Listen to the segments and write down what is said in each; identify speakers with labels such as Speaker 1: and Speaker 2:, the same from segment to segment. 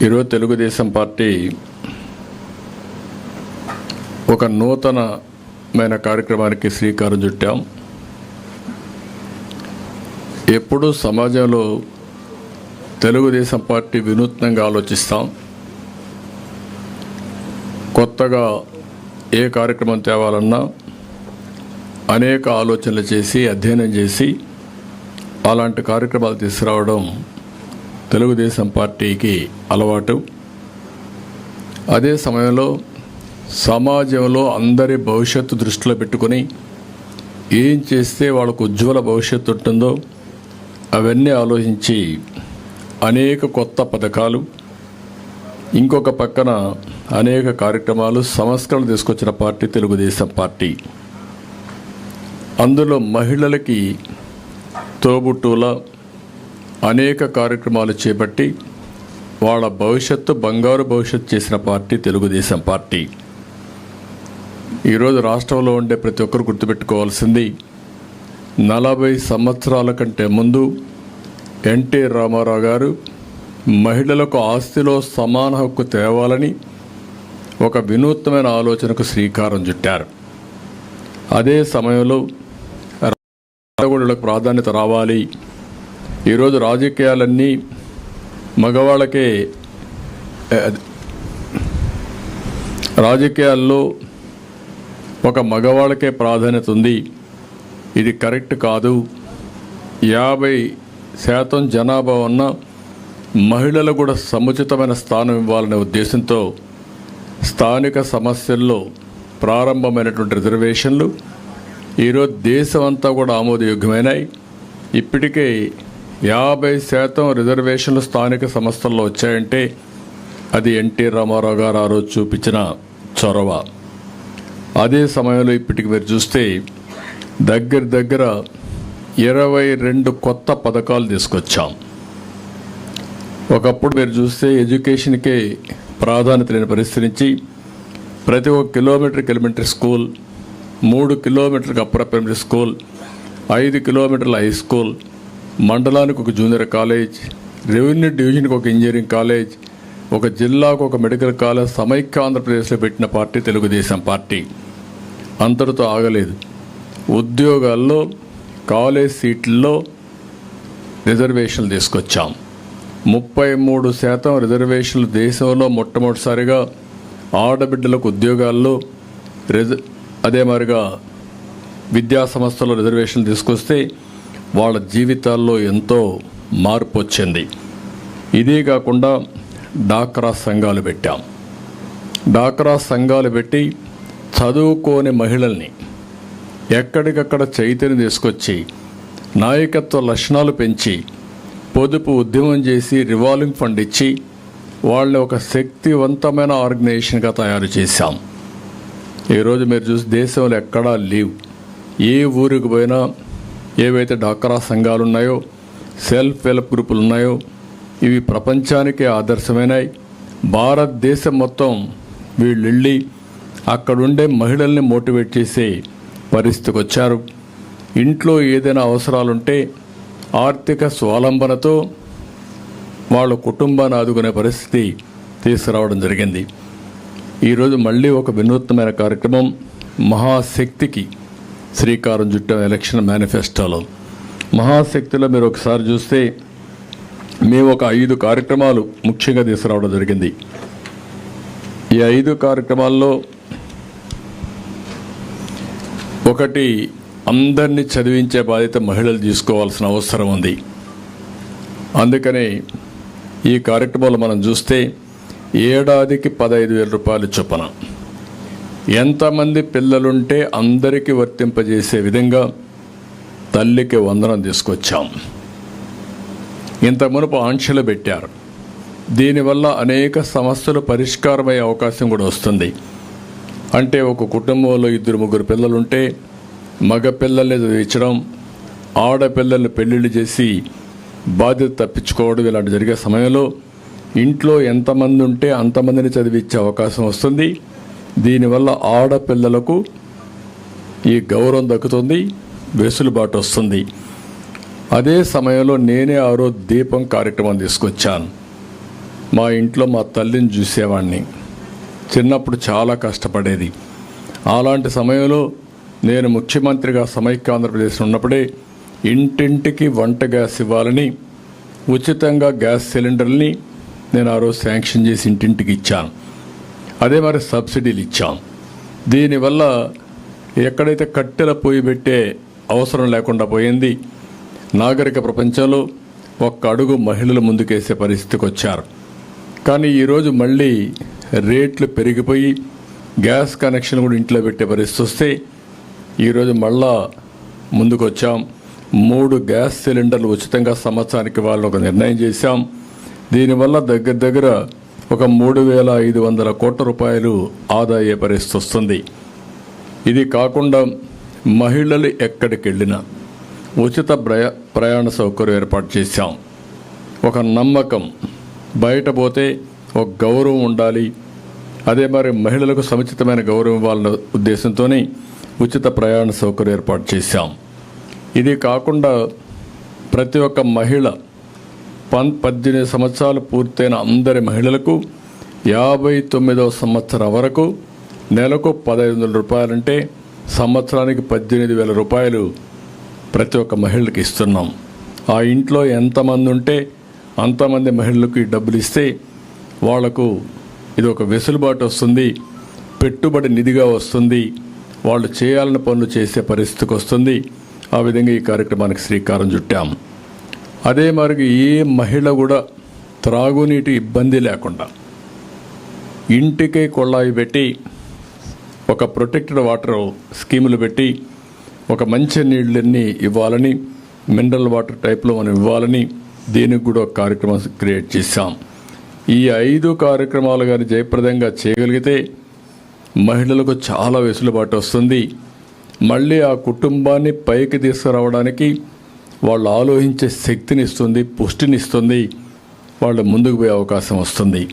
Speaker 1: ఈరోజు తెలుగుదేశం పార్టీ ఒక నూతనమైన కార్యక్రమానికి శ్రీకారం చుట్టాం. ఎప్పుడూ సమాజంలో తెలుగుదేశం పార్టీ వినూత్నంగా ఆలోచిస్తాం. కొత్తగా ఏ కార్యక్రమం తేవాలన్నా అనేక ఆలోచనలు చేసి అధ్యయనం చేసి అలాంటి కార్యక్రమాలు తీసుకురావడం తెలుగుదేశం పార్టీకి అలవాటు. అదే సమయంలో సమాజంలో అందరి భవిష్యత్తు దృష్టిలో పెట్టుకొని ఏం చేస్తే వాళ్ళకు ఉజ్వల భవిష్యత్తు ఉంటుందో అవన్నీ ఆలోచించి అనేక కొత్త పథకాలు, ఇంకొక పక్కన అనేక కార్యక్రమాలు, సంస్కరణలు తీసుకొచ్చిన పార్టీ తెలుగుదేశం పార్టీ. అందులో మహిళలకి తోబుట్టుల అనేక కార్యక్రమాలు చేపట్టి వాళ్ళ భవిష్యత్తు బంగారు భవిష్యత్తు చేసిన పార్టీ తెలుగుదేశం పార్టీ. ఈరోజు రాష్ట్రంలో ఉండే ప్రతి ఒక్కరు గుర్తుపెట్టుకోవాల్సింది, 40 సంవత్సరాల కంటే ముందు ఎన్టీ రామారావు గారు మహిళలకు ఆస్తిలో సమాన హక్కు తేవాలని ఒక వినూత్నమైన ఆలోచనకు శ్రీకారం చుట్టారు. అదే సమయంలో రాజకీయాలకు ప్రాధాన్యత రావాలి. ఈరోజు రాజకీయాలన్నీ మగవాళ్ళకే, రాజకీయాల్లో ఒక మగవాళ్ళకే ప్రాధాన్యత ఉంది, ఇది కరెక్ట్ కాదు. 50% జనాభా ఉన్న మహిళలకు కూడా సముచితమైన స్థానం ఇవ్వాలనే ఉద్దేశంతో స్థానిక సమస్యల్లో ప్రారంభమైనటువంటి రిజర్వేషన్లు ఈరోజు దేశమంతా కూడా ఆమోదయోగ్యమైనాయి. ఇప్పటికే 50% రిజర్వేషన్లు స్థానిక సంస్థల్లో వచ్చాయంటే అది ఎన్టీ రామారావు గారు ఆ రోజు చూపించిన చొరవ. అదే సమయంలో ఇప్పటికి మీరు చూస్తే దగ్గర 22 కొత్త పథకాలు తీసుకొచ్చాం. ఒకప్పుడు మీరు చూస్తే ఎడ్యుకేషన్కే ప్రాధాన్యత లేని పరిస్థితి నుంచి ప్రతి 1 కిలోమీటర్కి ఎలిమెంటరీ స్కూల్, 3 కిలోమీటర్కి అప్పర్ ప్రైమరీ స్కూల్, 5 కిలోమీటర్ల హై స్కూల్, మండలానికి ఒక జూనియర్ కాలేజ్, రెవెన్యూ డివిజన్కి ఒక ఇంజనీరింగ్ కాలేజ్, ఒక జిల్లాకు ఒక మెడికల్ కాలేజ్ సమైక్య ఆంధ్రప్రదేశ్లో పెట్టిన పార్టీ తెలుగుదేశం పార్టీ. అంతటితో ఆగలేదు. ఉద్యోగాల్లో, కాలేజ్ సీట్లలో రిజర్వేషన్లు తీసుకొచ్చాం. 33% రిజర్వేషన్లు దేశంలో మొట్టమొదటిసారిగా ఆడబిడ్డలకు ఉద్యోగాల్లో, అదే మాదిరిగా విద్యా సంస్థల్లో రిజర్వేషన్లు తీసుకొస్తే వాళ్ళ జీవితాల్లో ఎంతో మార్పు వచ్చింది. ఇదే కాకుండా డాక్రా సంఘాలు పెట్టాం. డాక్రా సంఘాలు పెట్టి చదువుకోని మహిళల్ని ఎక్కడికక్కడ చైతన్యం తీసుకొచ్చి నాయకత్వ లక్షణాలు పెంచి పొదుపు ఉద్యమం చేసి రివాల్వింగ్ ఫండ్ ఇచ్చి వాళ్ళని ఒక శక్తివంతమైన ఆర్గనైజేషన్గా తయారు చేశాం. ఈరోజు మీరు చూసి దేశంలో ఎక్కడా లేవు. ఏ ఊరికి పోయినా ఏవైతే డాక్రా సంఘాలు ఉన్నాయో, సెల్ఫ్ హెల్ప్ గ్రూపులు ఉన్నాయో ఇవి ప్రపంచానికే ఆదర్శమైనాయి. భారతదేశం మొత్తం వీళ్ళు వెళ్ళి అక్కడుండే మహిళల్ని మోటివేట్ చేసే పరిస్థితికి వచ్చారు. ఇంట్లో ఏదైనా అవసరాలుంటే ఆర్థిక స్వావలంబనతో వాళ్ళ కుటుంబాన్ని ఆదుకునే పరిస్థితి తీసుకురావడం జరిగింది. ఈరోజు మళ్ళీ ఒక వినూత్నమైన కార్యక్రమం మహాశక్తికి శ్రీకారం చుట్టాం. ఎలక్షన్ మేనిఫెస్టోలో మహాశక్తిలో మీరు ఒకసారి చూస్తే మేము ఒక 5 కార్యక్రమాలు ముఖ్యంగా తీసుకురావడం జరిగింది. ఈ 5 కార్యక్రమాల్లో ఒకటి, అందరినీ చదివించే బాధ్యత మహిళలు తీసుకోవాల్సిన అవసరం ఉంది. అందుకనే ఈ కార్యక్రమాలు మనం చూస్తే ఏడాదికి 15,000 రూపాయలు చొప్పున ఎంతమంది పిల్లలుంటే అందరికీ వర్తింపజేసే విధంగా తల్లికి వందనం తీసుకొచ్చాం. ఇంత మునుపు ఆంక్షలు పెట్టారు. దీనివల్ల అనేక సమస్యలు పరిష్కారమయ్యే అవకాశం కూడా వస్తుంది. అంటే ఒక కుటుంబంలో 2-3 పిల్లలుంటే మగ పిల్లల్ని చదివించడం, ఆడపిల్లల్ని పెళ్ళిళ్ళు చేసి బాధ్యత తప్పించుకోవడం ఇలాంటి జరిగే సమయంలో ఇంట్లో ఎంతమంది ఉంటే అంతమందిని చదివించే అవకాశం వస్తుంది. దీనివల్ల ఆడపిల్లలకు ఈ గౌరవం దక్కుతుంది, వెసులుబాటు వస్తుంది. అదే సమయంలో నేనే ఆ రోజు దీపం కార్యక్రమం తీసుకొచ్చాను. మా ఇంట్లో మా తల్లిని చూసేవాడిని. చిన్నప్పుడు చాలా కష్టపడేది. అలాంటి సమయంలో నేను ముఖ్యమంత్రిగా సమైక్య ఆంధ్రప్రదేశ్ ఉన్నప్పుడే ఇంటింటికి వంట గ్యాస్ ఇవ్వాలని ఉచితంగా గ్యాస్ సిలిండర్ని నేను ఆ రోజు శాంక్షన్ చేసి ఇంటింటికి ఇచ్చాను. అదే మరి సబ్సిడీలు ఇచ్చాం. దీనివల్ల ఎక్కడైతే కట్టెల పొయ్యి పెట్టే అవసరం లేకుండా పోయింది. నాగరిక ప్రపంచంలో ఒక్క అడుగు మహిళలు ముందుకేసే పరిస్థితికి వచ్చారు. కానీ ఈరోజు మళ్ళీ రేట్లు పెరిగిపోయి గ్యాస్ కనెక్షన్ కూడా ఇంట్లో పెట్టే పరిస్థితి వస్తే ఈరోజు మళ్ళా ముందుకు వచ్చాం. 3 గ్యాస్ సిలిండర్లు ఉచితంగా సంవత్సరానికి వాళ్ళు ఒక నిర్ణయం చేశాం. దీనివల్ల దగ్గర ఒక 3,500 కోట్ల రూపాయలు ఆదా అయ్యే పరిస్థితి వస్తుంది. ఇది కాకుండా మహిళలు ఎక్కడికి వెళ్ళినా ఉచిత ప్రయాణ సౌకర్యం ఏర్పాటు చేశాం. ఒక నమ్మకం, బయట పోతే ఒక గౌరవం ఉండాలి. అదే మరి మహిళలకు సముచితమైన గౌరవం ఇవ్వాలన్న ఉద్దేశంతోనే ఉచిత ప్రయాణ సౌకర్యం ఏర్పాటు చేశాం. ఇది కాకుండా ప్రతి ఒక్క మహిళ 18 సంవత్సరాలు పూర్తయిన అందరి మహిళలకు 59వ సంవత్సరం వరకు నెలకు 1,500 రూపాయలంటే సంవత్సరానికి 18,000 రూపాయలు ప్రతి ఒక్క మహిళకి ఇస్తున్నాం. ఆ ఇంట్లో ఎంతమంది ఉంటే అంతమంది మహిళలకు ఈ డబ్బులు ఇస్తే వాళ్లకు ఇది ఒక వెసులుబాటు వస్తుంది, పెట్టుబడి నిధిగా వస్తుంది, వాళ్ళు చేయాలని పనులు చేసే పరిస్థితికి వస్తుంది. ఆ విధంగా ఈ కార్యక్రమానికి శ్రీకారం చుట్టాం. అదే మరి ఏ మహిళ కూడా త్రాగునీటి ఇబ్బంది లేకుండా ఇంటికే కొళాయి పెట్టి ఒక ప్రొటెక్టెడ్ వాటర్ స్కీములు పెట్టి ఒక మంచి నీళ్ళన్నీ ఇవ్వాలని, మినరల్ వాటర్ టైప్లో మనం ఇవ్వాలని దీనికి కూడా ఒక కార్యక్రమం క్రియేట్ చేశాం. ఈ 5 కార్యక్రమాలు కానీ జయప్రదంగా చేయగలిగితే మహిళలకు చాలా వెసులుబాటు వస్తుంది. మళ్ళీ ఆ కుటుంబాన్ని పైకి తీసుకురావడానికి వాళ్ళు ఆలోచించే శక్తిని ఇస్తుంది, పుష్టిని ఇస్తుంది, వాళ్ళు ముందుకు పోయే అవకాశం వస్తుంది.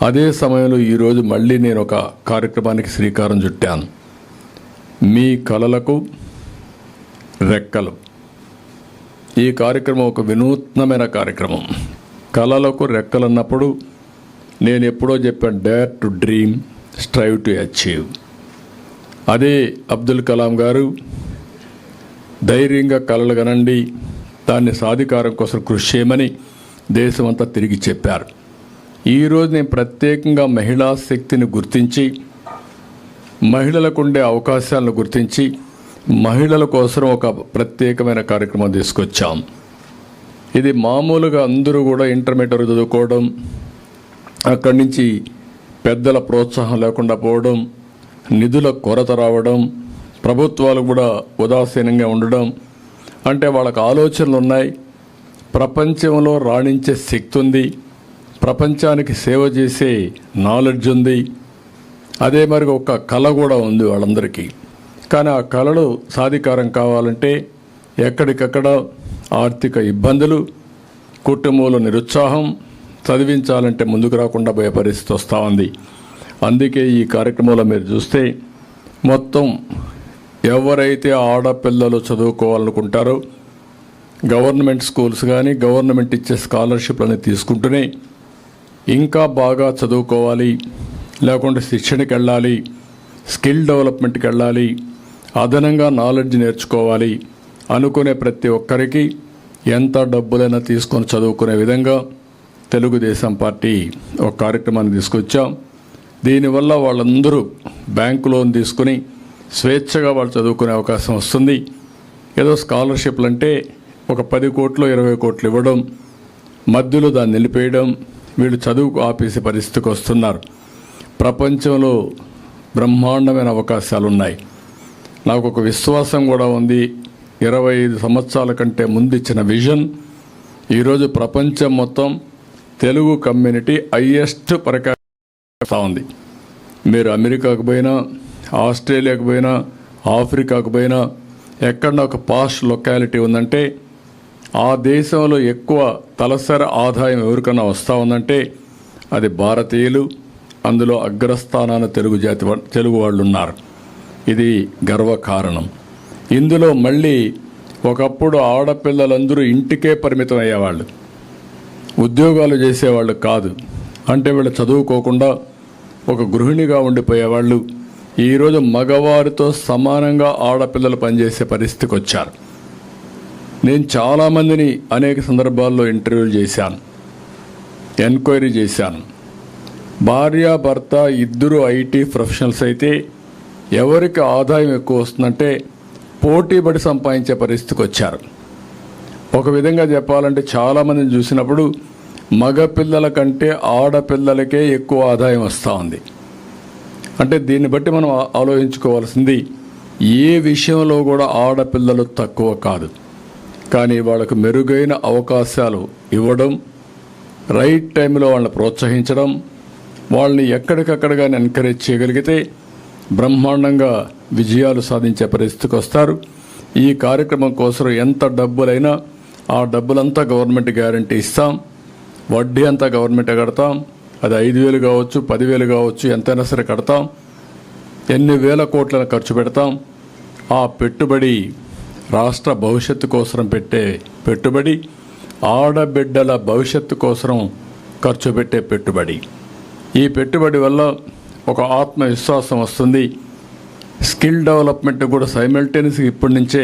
Speaker 1: అదే సమయంలో ఈరోజు మళ్ళీ నేను ఒక కార్యక్రమానికి శ్రీకారం చుట్టాను. మీ కలలకు రెక్కలు. ఈ కార్యక్రమం ఒక వినూత్నమైన కార్యక్రమం. కలలకు రెక్కలు అన్నప్పుడు నేను ఎప్పుడో చెప్పాను, dare to dream, strive to achieve. అదే అబ్దుల్ కలాం గారు ధైర్యంగా కలలు కనండి, దాన్ని సాధికారం కోసం కృషి చేయమని దేశమంతా తిరిగి చెప్పారు. ఈరోజు నేను ప్రత్యేకంగా మహిళా శక్తిని గుర్తించి, మహిళలకు ఉండే అవకాశాలను గుర్తించి మహిళల కోసం ఒక ప్రత్యేకమైన కార్యక్రమం తీసుకొచ్చాం. ఇది మామూలుగా అందరూ కూడా ఇంటర్మీడియట్ చదువుకోవడం, అక్కడి నుంచి పెద్దల ప్రోత్సాహం లేకుండా పోవడం, నిధుల కొరత రావడం, ప్రభుత్వాలు కూడా ఉదాసీనంగా ఉండడం, అంటే వాళ్ళకు ఆలోచనలు ఉన్నాయి, ప్రపంచంలో రాణించే శక్తి ఉంది, ప్రపంచానికి సేవ చేసే నాలెడ్జ్ ఉంది, అదే మరి ఒక కళ కూడా ఉంది వాళ్ళందరికీ. కానీ ఆ కళలు సాధికారం కావాలంటే ఎక్కడికక్కడ ఆర్థిక ఇబ్బందులు, కుటుంబంలో నిరుత్సాహం, చదివించాలంటే ముందుకు రాకుండా పోయే పరిస్థితి వస్తూ ఉంది. అందుకే ఈ కార్యక్రమంలో మీరు చూస్తే మొత్తం ఎవరైతే ఆడపిల్లలు చదువుకోవాలనుకుంటారో గవర్నమెంట్ స్కూల్స్ కానీ గవర్నమెంట్ ఇచ్చే స్కాలర్షిప్లని తీసుకుంటూనే ఇంకా బాగా చదువుకోవాలి, లేకుంటే శిక్షణకి వెళ్ళాలి, స్కిల్ డెవలప్మెంట్కి వెళ్ళాలి, అదనంగా నాలెడ్జ్ నేర్చుకోవాలి అనుకునే ప్రతి ఒక్కరికి ఎంత డబ్బులైనా తీసుకొని చదువుకునే విధంగా తెలుగుదేశం పార్టీ ఒక కార్యక్రమాన్ని తీసుకొచ్చాం. దీనివల్ల వాళ్ళందరూ బ్యాంకు లోన్ తీసుకుని స్వేచ్ఛగా వాళ్ళు చదువుకునే అవకాశం వస్తుంది. ఏదో స్కాలర్షిప్లు అంటే ఒక 10 కోట్లు 20 కోట్లు ఇవ్వడం, మధ్యలో దాన్ని నిలిపేయడం, వీళ్ళు చదువుకు ఆపేసే పరిస్థితికి వస్తున్నారు. ప్రపంచంలో బ్రహ్మాండమైన అవకాశాలు ఉన్నాయి. నాకు ఒక విశ్వాసం కూడా ఉంది. 25 సంవత్సరాల కంటే ముందు ఇచ్చిన విజన్ ఈరోజు ప్రపంచం మొత్తం తెలుగు కమ్యూనిటీ హైయెస్ట్ పరికాస్తా ఉంది. మీరు అమెరికాకు పోయినా, ఆస్ట్రేలియాకు పోయినా, ఆఫ్రికాకు పోయినా, ఎక్కడన్నా ఒక పాస్ట్ లొకాలిటీ ఉందంటే ఆ దేశంలో ఎక్కువ తలసరి ఆదాయం ఎవరికన్నా వస్తూ ఉందంటే అది భారతీయులు, అందులో అగ్రస్థానాన తెలుగు వాళ్ళు ఉన్నారు. ఇది గర్వకారణం. ఇందులో మళ్ళీ ఒకప్పుడు ఆడపిల్లలందరూ ఇంటికే పరిమితం అయ్యేవాళ్ళు, ఉద్యోగాలు చేసేవాళ్ళు కాదు. అంటే వీళ్ళు చదువుకోకుండా ఒక గృహిణిగా ఉండిపోయేవాళ్ళు ఈరోజు మగవారితో సమానంగా ఆడపిల్లలు పనిచేసే పరిస్థితికి వచ్చారు. నేను చాలామందిని అనేక సందర్భాల్లో ఇంటర్వ్యూలు చేశాను, ఎంక్వైరీ చేశాను. భార్యాభర్త ఇద్దరు ఐటీ ప్రొఫెషనల్స్ అయితే ఎవరికి ఆదాయం ఎక్కువ వస్తుందంటే పోటీపడి సంపాదించే పరిస్థితికి వచ్చారు. ఒక విధంగా చెప్పాలంటే చాలామందిని చూసినప్పుడు మగపిల్లల కంటే ఆడపిల్లలకే ఎక్కువ ఆదాయం వస్తూ ఉంది. అంటే దీన్ని బట్టి మనం ఆలోచించుకోవాల్సింది ఏ విషయంలో కూడా ఆడపిల్లలు తక్కువ కాదు, కానీ వాళ్ళకు మెరుగైన అవకాశాలు ఇవ్వడం, రైట్ టైంలో వాళ్ళని ప్రోత్సహించడం, వాళ్ళని ఎక్కడికక్కడగా ఎంకరేజ్ చేయగలిగితే బ్రహ్మాండంగా విజయాలు సాధించే పరిస్థితికి వస్తారు. ఈ కార్యక్రమం కోసం ఎంత డబ్బులైనా ఆ డబ్బులంతా గవర్నమెంట్ గ్యారంటీ ఇస్తాం, వడ్డీ అంతా గవర్నమెంటే కడతాం. అది 5,000 కావచ్చు, 10,000 కావచ్చు, ఎంతైనా సరే కడతాం. ఎన్ని వేల కోట్లను ఖర్చు పెడతాం. ఆ పెట్టుబడి రాష్ట్ర భవిష్యత్తు కోసం పెట్టే పెట్టుబడి, ఆడబిడ్డల భవిష్యత్తు కోసం ఖర్చు పెట్టే పెట్టుబడి. ఈ పెట్టుబడి వల్ల ఒక ఆత్మవిశ్వాసం వస్తుంది. స్కిల్ డెవలప్మెంట్ కూడా సైమల్టేనియస్గా ఇప్పటి నుంచే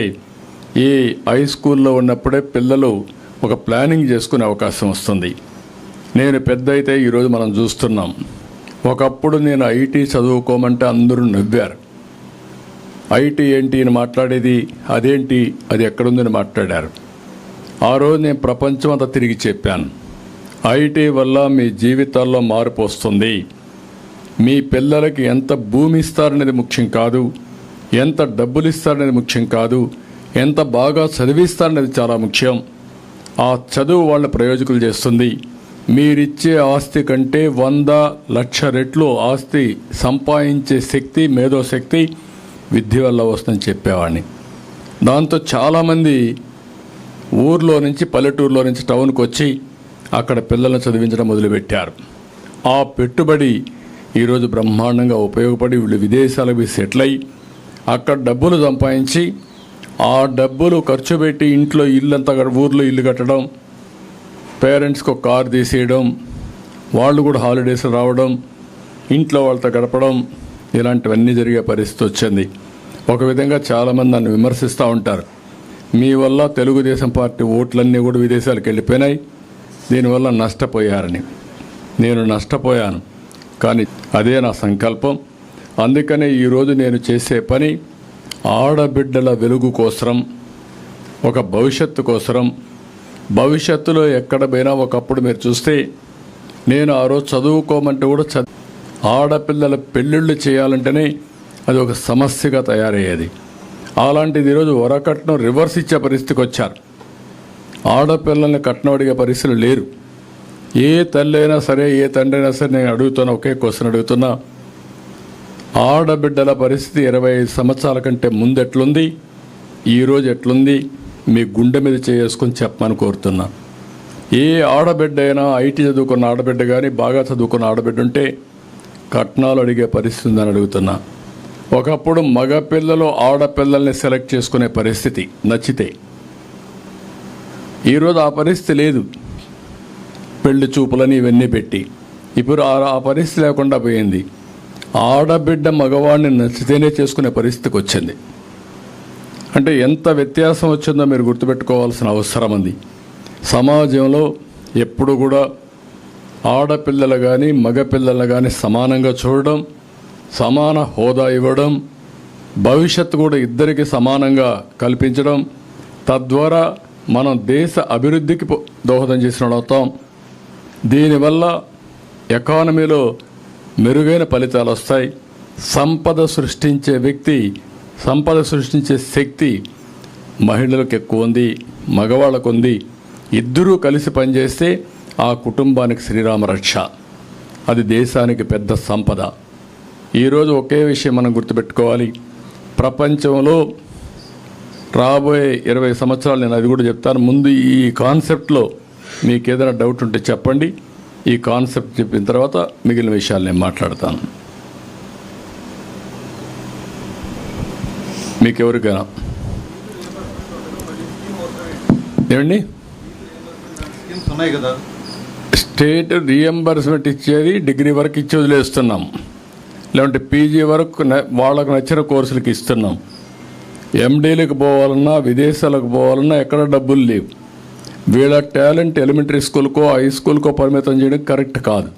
Speaker 1: ఈ హై స్కూల్లో ఉన్నప్పుడే పిల్లలు ఒక ప్లానింగ్ చేసుకునే అవకాశం వస్తుంది. నేను పెద్ద అయితే ఈరోజు మనం చూస్తున్నాం. ఒకప్పుడు నేను ఐటీ చదువుకోమంటే అందరూ నవ్వారు. ఐటీ ఏంటి అని మాట్లాడేది, అదేంటి, అది ఎక్కడుందని మాట్లాడారు. ఆ రోజు నేను ప్రపంచం అంతా తిరిగి చెప్పాను, ఐటీ వల్ల మీ జీవితాల్లో మార్పు వస్తుంది. మీ పిల్లలకి ఎంత భూమి ఇస్తారనేది ముఖ్యం కాదు, ఎంత డబ్బులు ఇస్తారనేది ముఖ్యం కాదు, ఎంత బాగా చదివిస్తారనేది చాలా ముఖ్యం. ఆ చదువు వాళ్ళ ప్రయోజకులు చేస్తుంది. మీరిచ్చే ఆస్తి కంటే 100 లక్ష రెట్లు ఆస్తి సంపాదించే శక్తి, మేధోశక్తి విద్య వల్ల వస్తుందని చెప్పేవాడిని. దాంతో చాలామంది ఊర్లో నుంచి, పల్లెటూరులో నుంచి టౌన్కి వచ్చి అక్కడ పిల్లలను చదివించడం మొదలుపెట్టారు. ఆ పెట్టుబడి ఈరోజు బ్రహ్మాండంగా ఉపయోగపడి వీళ్ళు విదేశాలకు సెటిల్ అయ్యి అక్కడ డబ్బులు సంపాదించి ఆ డబ్బులు ఖర్చు పెట్టి ఇంట్లో ఇల్లంతా ఊర్లో ఇల్లు కట్టడం, పేరెంట్స్కి ఒక కారు తీసేయడం, వాళ్ళు కూడా హాలిడేస్ రావడం, ఇంట్లో వాళ్ళతో గడపడం, ఇలాంటివన్నీ జరిగే పరిస్థితి వచ్చింది. ఒక విధంగా చాలామంది నన్ను విమర్శిస్తూ ఉంటారు, మీ వల్ల తెలుగుదేశం పార్టీ ఓట్లన్నీ కూడా విదేశాలకు వెళ్ళిపోయినాయి, దీనివల్ల నష్టపోయారని. నేను నష్టపోయాను, కానీ అదే నా సంకల్పం. అందుకనే ఈరోజు నేను చేసే పని ఆడబిడ్డల వెలుగు కోసరం, ఒక భవిష్యత్తు కోసరం. భవిష్యత్తులో ఎక్కడ పోయినా ఒకప్పుడు మీరు చూస్తే నేను ఆ రోజు చదువుకోమంటే కూడా ఆడపిల్లల పెళ్ళిళ్ళు చేయాలంటేనే అది ఒక సమస్యగా తయారయ్యేది. అలాంటిది ఈరోజు వరకట్నం రివర్స్ ఇచ్చే పరిస్థితికి వచ్చారు. ఆడపిల్లల్ని కట్నం అడిగే పరిస్థితులు లేరు. ఏ తల్లి అయినా సరే, ఏ తండ్రి అయినా సరే, నేను అడుగుతున్నా, ఒకే క్వశ్చన్ అడుగుతున్నా, ఆడబిడ్డల పరిస్థితి 25 సంవత్సరాల కంటే ముందు ఎట్లుంది, ఈరోజు ఎట్లుంది, మీ గుండె మీద చేసుకొని చెప్పమని కోరుతున్నా. ఏ ఆడబిడ్డ అయినా, ఐటీ చదువుకున్న ఆడబిడ్డ కానీ, బాగా చదువుకున్న ఆడబిడ్డ ఉంటే కట్నాలు అడిగే పరిస్థితి ఉందని అడుగుతున్నా. ఒకప్పుడు మగపిల్లలు ఆడపిల్లల్ని సెలెక్ట్ చేసుకునే పరిస్థితి నచ్చితే, ఈరోజు ఆ పరిస్థితి లేదు. పెళ్లి చూపులని ఇవన్నీ పెట్టి ఇప్పుడు ఆ పరిస్థితి లేకుండా పోయింది. ఆడబిడ్డ మగవాడిని నచ్చితేనే చేసుకునే పరిస్థితికి వచ్చింది. అంటే ఎంత వ్యత్యాసం వచ్చిందో మీరు గుర్తుపెట్టుకోవాల్సిన అవసరం ఉంది. సమాజంలో ఎప్పుడు కూడా ఆడపిల్లలు కానీ మగపిల్లలు కానీ సమానంగా చూడడం, సమాన హోదా ఇవ్వడం, భవిష్యత్తు కూడా ఇద్దరికి సమానంగా కల్పించడం, తద్వారా మనం దేశ అభివృద్ధికి దోహదం చేసిన అవుతాం. దీనివల్ల ఎకానమీలో మెరుగైన ఫలితాలు వస్తాయి. సంపద సృష్టించే వ్యక్తి, సంపద సృష్టించే శక్తి మహిళలకు ఎక్కువ ఉంది, మగవాళ్ళకు ఉంది. ఇద్దరూ కలిసి పనిచేస్తే ఆ కుటుంబానికి శ్రీరామ రక్ష, అది దేశానికి పెద్ద సంపద. ఈరోజు ఒకే విషయం మనం గుర్తుపెట్టుకోవాలి, ప్రపంచంలో రాబోయే 20 సంవత్సరాలు, నేను అది కూడా చెప్తాను. ముందు ఈ కాన్సెప్ట్లో మీకు ఏదైనా డౌట్ ఉంటే చెప్పండి. ఈ కాన్సెప్ట్ చెప్పిన తర్వాత మిగిలిన విషయాలు నేను మాట్లాడతాను. మీకెవరికైనా ఏమండి స్టేట్ రియంబర్స్మెంట్ ఇచ్చేది డిగ్రీ వరకు ఇచ్చి వదిలేస్తున్నాం, లేదంటే పీజీ వరకు వాళ్ళకు నచ్చిన కోర్సులకు ఇస్తున్నాం. ఎండీలకు పోవాలన్నా విదేశాలకు పోవాలన్నా ఎక్కడ డబ్బులు లేవు. వీళ్ళ టాలెంట్ ఎలిమెంటరీ స్కూల్కో హై స్కూల్కో పరిమితం చేయడం కరెక్ట్ కాదు.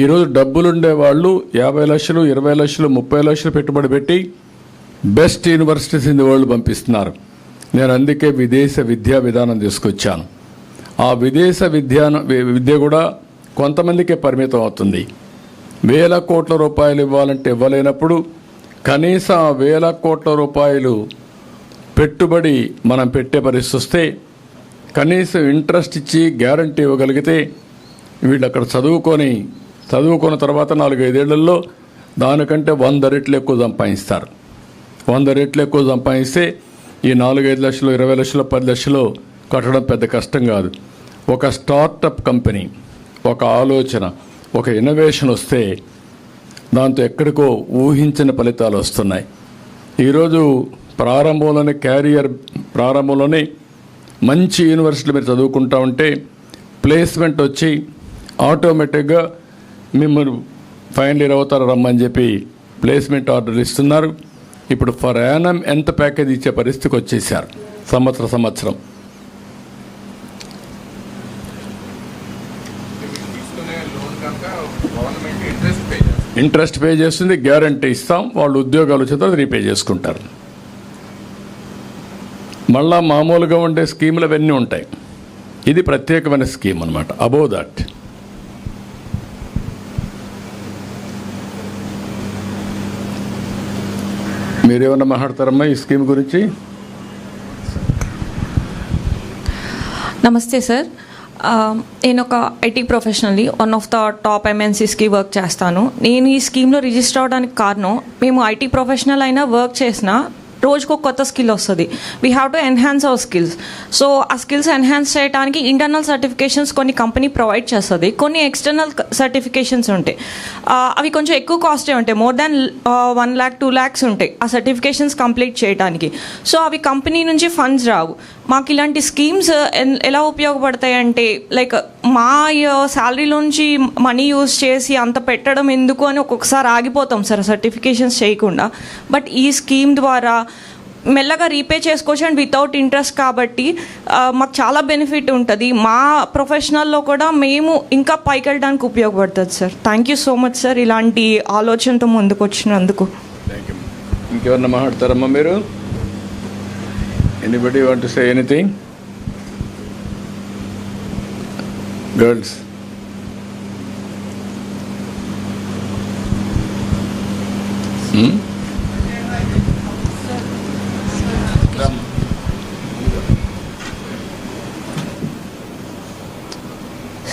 Speaker 1: ఈరోజు డబ్బులుండే వాళ్ళు 50 లక్షలు 20 లక్షలు 30 లక్షలు పెట్టుబడి పెట్టి best universities in the world పంపిస్తున్నారు. నేను అందుకే విదేశ విద్యా విధానం తీసుకొచ్చాను. ఆ విదేశ విద్య కూడా కొంతమందికే పరిమితం అవుతుంది. 1,000 కోట్ల రూపాయలు ఇవ్వాలంటే ఇవ్వలేనప్పుడు కనీసం ఆ 1,000 కోట్ల రూపాయలు పెట్టుబడి మనం పెట్టే పరిస్థితి వస్తే కనీసం ఇంట్రెస్ట్ ఇచ్చి గ్యారంటీ ఇవ్వగలిగితే వీళ్ళు అక్కడ చదువుకున్న తర్వాత 4-5 ఏళ్లలో దానికంటే 100 రెట్లు ఎక్కువ సంపాదిస్తారు. 100 రెట్లు ఎక్కువ సంపాదిస్తే ఈ 4-5 లక్షలు 20 లక్షలు 10 లక్షలు కట్టడం పెద్ద కష్టం కాదు. ఒక స్టార్టప్ కంపెనీ, ఒక ఆలోచన, ఒక ఇన్నోవేషన్ వస్తే దాంతో ఎక్కడికో ఊహించిన ఫలితాలు వస్తున్నాయి. ఈరోజు కెరియర్ ప్రారంభంలోనే మంచి యూనివర్సిటీలు మీరు చదువుకుంటా ఉంటే ప్లేస్మెంట్ వచ్చి ఆటోమేటిక్గా మిమ్మల్ని ఫైనల్ ఇయర్ అవుతారు రమ్మని చెప్పి ప్లేస్మెంట్ ఆర్డర్ ఇస్తున్నారు. ఇప్పుడు ఫర్ యానం ఎంత ప్యాకేజ్ ఇచ్చే పరిస్థితికి వచ్చేసారు. సంవత్సరం ఇంట్రెస్ట్ పే చేస్తుంది, గ్యారంటీ ఇస్తాం, వాళ్ళు ఉద్యోగాలు వచ్చిన తర్వాత రీపే చేసుకుంటారు. మళ్ళా మామూలుగా ఉండే స్కీములు అవన్నీ ఉంటాయి. ఇది ప్రత్యేకమైన స్కీమ్ అనమాట. అబోవ్ దట్ మీరేమన్నా మాట్లాడతారమ్మా ఈ స్కీమ్ గురించి?
Speaker 2: నమస్తే సార్, నేను ఒక ఐటీ ప్రొఫెషనల్లీ వన్ ఆఫ్ ద టాప్ ఎంఎన్సీస్కి వర్క్ చేస్తాను. నేను ఈ స్కీమ్లో రిజిస్టర్ అవడానికి కారణం, మేము ఐటీ ప్రొఫెషనల్ అయినా వర్క్ చేసినా రోజుకు ఒక కొత్త స్కిల్ వస్తుంది. We have to enhance our skills. So ఆ స్కిల్స్ ఎన్హాన్స్ చేయడానికి ఇంటర్నల్ సర్టిఫికేషన్స్ కొన్ని కంపెనీ ప్రొవైడ్ చేస్తుంది, కొన్ని ఎక్స్టర్నల్ సర్టిఫికేషన్స్ ఉంటాయి. అవి కొంచెం ఎక్కువ కాస్టే ఉంటాయి, మోర్ దాన్ 1 lakh 2 lakhs ఉంటాయి ఆ సర్టిఫికేషన్స్ కంప్లీట్ చేయడానికి. సో అవి కంపెనీ నుంచి ఫండ్స్ రావు. మాకు ఇలాంటి స్కీమ్స్ ఎలా ఉపయోగపడతాయి అంటే, లైక్ మా శాలరీలోంచి మనీ యూజ్ చేసి అంత పెట్టడం ఎందుకు అని ఒక్కొక్కసారి ఆగిపోతాం సార్ సర్టిఫికేషన్స్ చేయకుండా. బట్ ఈ స్కీమ్ ద్వారా మెల్లగా రీపే చేసుకోవచ్చు అండ్ వితౌట్ ఇంట్రెస్ట్ కాబట్టి మాకు చాలా బెనిఫిట్ ఉంటుంది. మా ప్రొఫెషనల్లో కూడా మేము ఇంకా పైకి వెళ్ళడానికి ఉపయోగపడుతుంది sir. Thank you so much sir ఇలాంటి ఆలోచనతో ముందుకు వచ్చినందుకు.
Speaker 1: ఇంకెవరన్నా మాట్లాడతారమ్మా మీరు? Anybody want to say anything? Girls.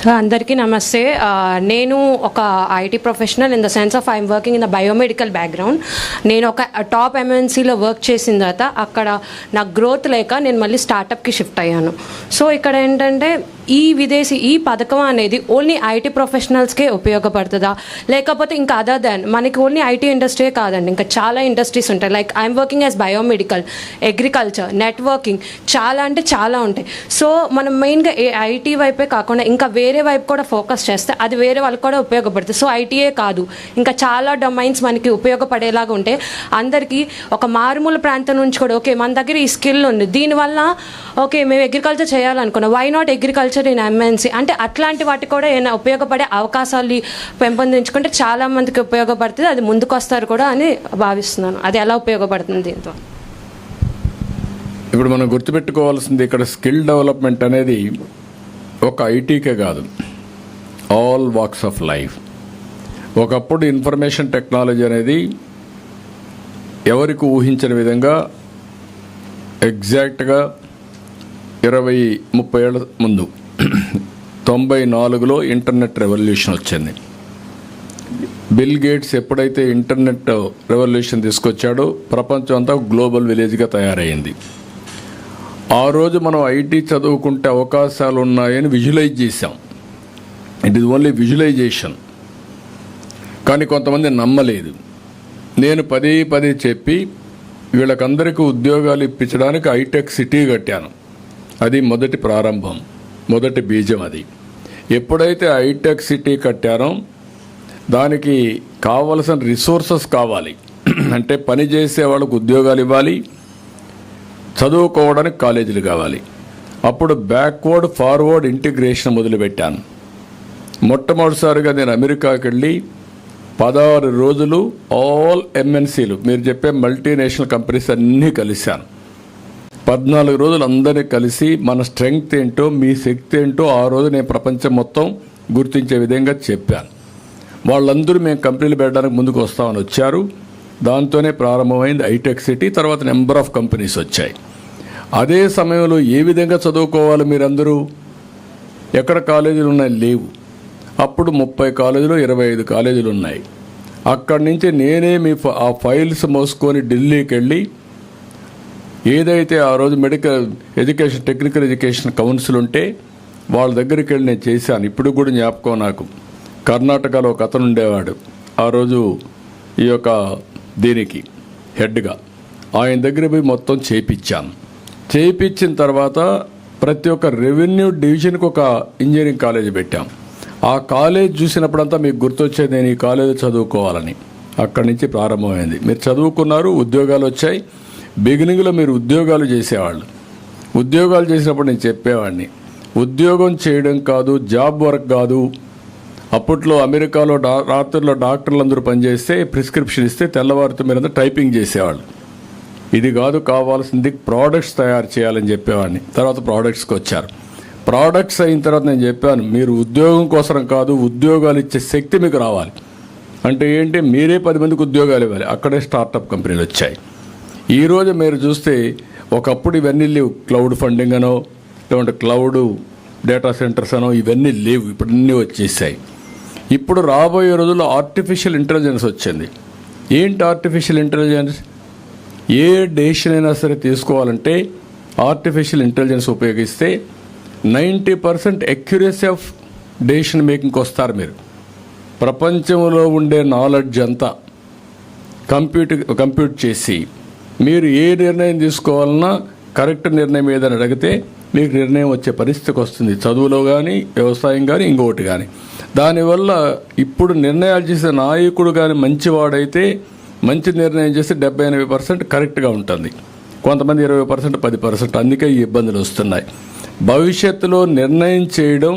Speaker 3: So అందరికీ నమస్తే. నేను ఒక IT professional in the sense of I'm working in the biomedical background. నేను ఒక టాప్ ఎంఎన్సీలో వర్క్ చేసిన తర్వాత అక్కడ నాకు గ్రోత్ లేక నేను మళ్ళీ స్టార్టప్కి షిఫ్ట్ అయ్యాను. సో ఇక్కడ ఏంటంటే ఈ పథకం అనేది ఓన్లీ ఐటీ ప్రొఫెషనల్స్కే ఉపయోగపడుతుందా, లేకపోతే ఇంకా అదర్ దాన్ మనకి ఓన్లీ ఐటీ ఇండస్ట్రీ కాదండి, ఇంకా చాలా ఇండస్ట్రీస్ ఉంటాయి. Like I'm working as biomedical, agriculture, networking, చాలా అంటే చాలా ఉంటాయి. సో మనం మెయిన్గా ఐటీ వైపే కాకుండా ఇంకా వేరే వైపు కూడా ఫోకస్ చేస్తే అది వేరే వాళ్ళకి కూడా ఉపయోగపడుతుంది. సో ఐటీఏ కాదు, ఇంకా చాలా డొమైన్స్ మనకి ఉపయోగపడేలాగా ఉంటే అందరికీ ఒక మారుమూల ప్రాంతం నుంచి కూడా ఓకే మన దగ్గర ఈ స్కిల్ ఉంది, దీనివల్ల ఓకే మేము అగ్రికల్చర్ చేయాలనుకున్నాం, why not agriculture in MNC అంటే అట్లాంటి వాటికి కూడా ఏమైనా ఉపయోగపడే అవకాశాలు పెంపొందించుకుంటే చాలా మందికి ఉపయోగపడుతుంది, అది ముందుకు వస్తారు కూడా అని భావిస్తున్నాను. అది ఎలా ఉపయోగపడుతుంది దీంతో?
Speaker 1: ఇప్పుడు మనం గుర్తుపెట్టుకోవాల్సింది ఇక్కడ స్కిల్ డెవలప్మెంట్ అనేది ఒక ఐటీకే కాదు, ఆల్ వాక్స్ ఆఫ్ లైఫ్. ఒకప్పుడు ఇన్ఫర్మేషన్ టెక్నాలజీ అనేది ఎవరికి ఊహించిన విధంగా ఎగ్జాక్ట్గా 20-30 ఏళ్ళ ముందు 94లో ఇంటర్నెట్ రెవల్యూషన్ వచ్చింది. బిల్ గేట్స్ ఎప్పుడైతే ఇంటర్నెట్ రెవల్యూషన్ తీసుకొచ్చాడో ప్రపంచం అంతా గ్లోబల్ విలేజ్గా తయారైంది. ఆ రోజు మనం ఐటీ చదువుకుంటే అవకాశాలు ఉన్నాయని విజువలైజ్ చేశాం. It is only visualisation. కానీ కొంతమంది నమ్మలేదు. నేను పదే చెప్పి వీళ్ళకందరికీ ఉద్యోగాలు ఇప్పించడానికి హైటెక్ సిటీ కట్టాను. అది మొదటి ప్రారంభం, మొదటి బీజం అది. ఎప్పుడైతే హైటెక్ సిటీ కట్టారో దానికి కావలసిన రిసోర్సెస్ కావాలి. అంటే పని చేసే వాళ్ళకు ఉద్యోగాలు ఇవ్వాలి, చదువుకోవడానికి కాలేజీలు కావాలి. అప్పుడు బ్యాక్వర్డ్ ఫార్వర్డ్ ఇంటిగ్రేషన్ మొదలుపెట్టాను. మొట్టమొదటిసారిగా నేను అమెరికాకి వెళ్ళి 16 రోజులు ఆల్ ఎంఎన్సీలు, మీరు చెప్పే మల్టీనేషనల్ కంపెనీస్ అన్నీ కలిశాను. 14 రోజులు అందరినీ కలిసి మన స్ట్రెంగ్త్ ఏంటో, మీ శక్తి ఏంటో ఆ రోజు నేను ప్రపంచం మొత్తం గుర్తించే విధంగా చెప్పాను. వాళ్ళందరూ మేము కంపెనీలు పెట్టడానికి ముందుకు వస్తామని వచ్చారు. దాంతోనే ప్రారంభమైంది హైటెక్ సిటీ. తర్వాత నెంబర్ ఆఫ్ కంపెనీస్ వచ్చాయి. అదే సమయంలో ఏ విధంగా చదువుకోవాలి మీరందరూ? ఎక్కడ కాలేజీలు ఉన్నాయి? లేవు. అప్పుడు 30 కాలేజీలు 25 కాలేజీలు ఉన్నాయి. అక్కడి నుంచి నేనే ఆ ఫైల్స్ మోసుకొని ఢిల్లీకి వెళ్ళి ఏదైతే ఆ రోజు medical education technical education council ఉంటే వాళ్ళ దగ్గరికి వెళ్ళి నేను చేశాను. ఇప్పుడు కూడా జ్ఞాపకం నాకు. కర్ణాటకలో ఒక అతను ఉండేవాడు ఆ రోజు ఈ యొక్క దీనికి హెడ్గా. ఆయన దగ్గర పోయి మొత్తం చేయించాను. చేయించిన తర్వాత ప్రతి ఒక్క రెవెన్యూ డివిజన్కి ఒక ఇంజనీరింగ్ కాలేజీ పెట్టాం. ఆ కాలేజ్ చూసినప్పుడంతా మీకు గుర్తొచ్చేది నేను ఈ కాలేజీ చదువుకోవాలని. అక్కడి నుంచి ప్రారంభమైంది. మీరు చదువుకున్నారు, ఉద్యోగాలు వచ్చాయి. బిగినింగ్లో మీరు ఉద్యోగాలు చేసేవాళ్ళు. ఉద్యోగాలు చేసినప్పుడు నేను చెప్పేవాడిని, ఉద్యోగం చేయడం కాదు, జాబ్ వర్క్ కాదు. అప్పట్లో అమెరికాలో రాత్రుల్లో డాక్టర్లు అందరూ పనిచేస్తే ప్రిస్క్రిప్షన్ ఇస్తే తెల్లవారితో మీరంతా టైపింగ్ చేసేవాళ్ళు. ఇది కాదు, కావాల్సింది ప్రోడక్ట్స్ తయారు చేయాలని చెప్పేవాడిని. తర్వాత ప్రోడక్ట్స్కి వచ్చారు. ప్రోడక్ట్స్ అయిన తర్వాత నేను చెప్పాను, మీరు ఉద్యోగం కోసం కాదు, ఉద్యోగాలు ఇచ్చే శక్తి మీకు రావాలి. అంటే ఏంటి? మీరే 10 మందికి ఉద్యోగాలు ఇవ్వాలి. అక్కడే స్టార్టప్ కంపెనీలు వచ్చాయి. ఈరోజు మీరు చూస్తే ఒకప్పుడు ఇవన్నీ లేవు. క్లౌడ్ ఫండింగ్ అనో లేదంటే క్లౌడ్ డేటా సెంటర్స్ అనో ఇవన్నీ లేవు. ఇప్పుడు అన్నీ వచ్చేసాయి. ఇప్పుడు రాబోయే రోజుల్లో ఆర్టిఫిషియల్ ఇంటెలిజెన్స్ వచ్చింది. ఏంటి ఆర్టిఫిషియల్ ఇంటెలిజెన్స్? ఏ డెసిషన్ అయినా సరే తీసుకోవాలంటే ఆర్టిఫిషియల్ ఇంటెలిజెన్స్ ఉపయోగిస్తే 90% అక్యురసీ ఆఫ్ డెసిషన్ మేకింగ్కి వస్తారు మీరు. ప్రపంచంలో ఉండే నాలెడ్జ్ అంతా కంప్యూట్ చేసి మీరు ఏ నిర్ణయం తీసుకోవాలన్నా కరెక్ట్ నిర్ణయం ఏదని అడిగితే మీకు నిర్ణయం వచ్చే పరిస్థితికి వస్తుంది. చదువులో కానీ, వ్యవసాయం కానీ, ఇంకొకటి కానీ. దానివల్ల ఇప్పుడు నిర్ణయాలు చేసే నాయకుడు కానీ మంచివాడైతే మంచి నిర్ణయం చేస్తే 70-80% కరెక్ట్గా ఉంటుంది. కొంతమంది 20%, 10%. అందుకే ఈ ఇబ్బందులు వస్తున్నాయి. భవిష్యత్తులో నిర్ణయం చేయడం,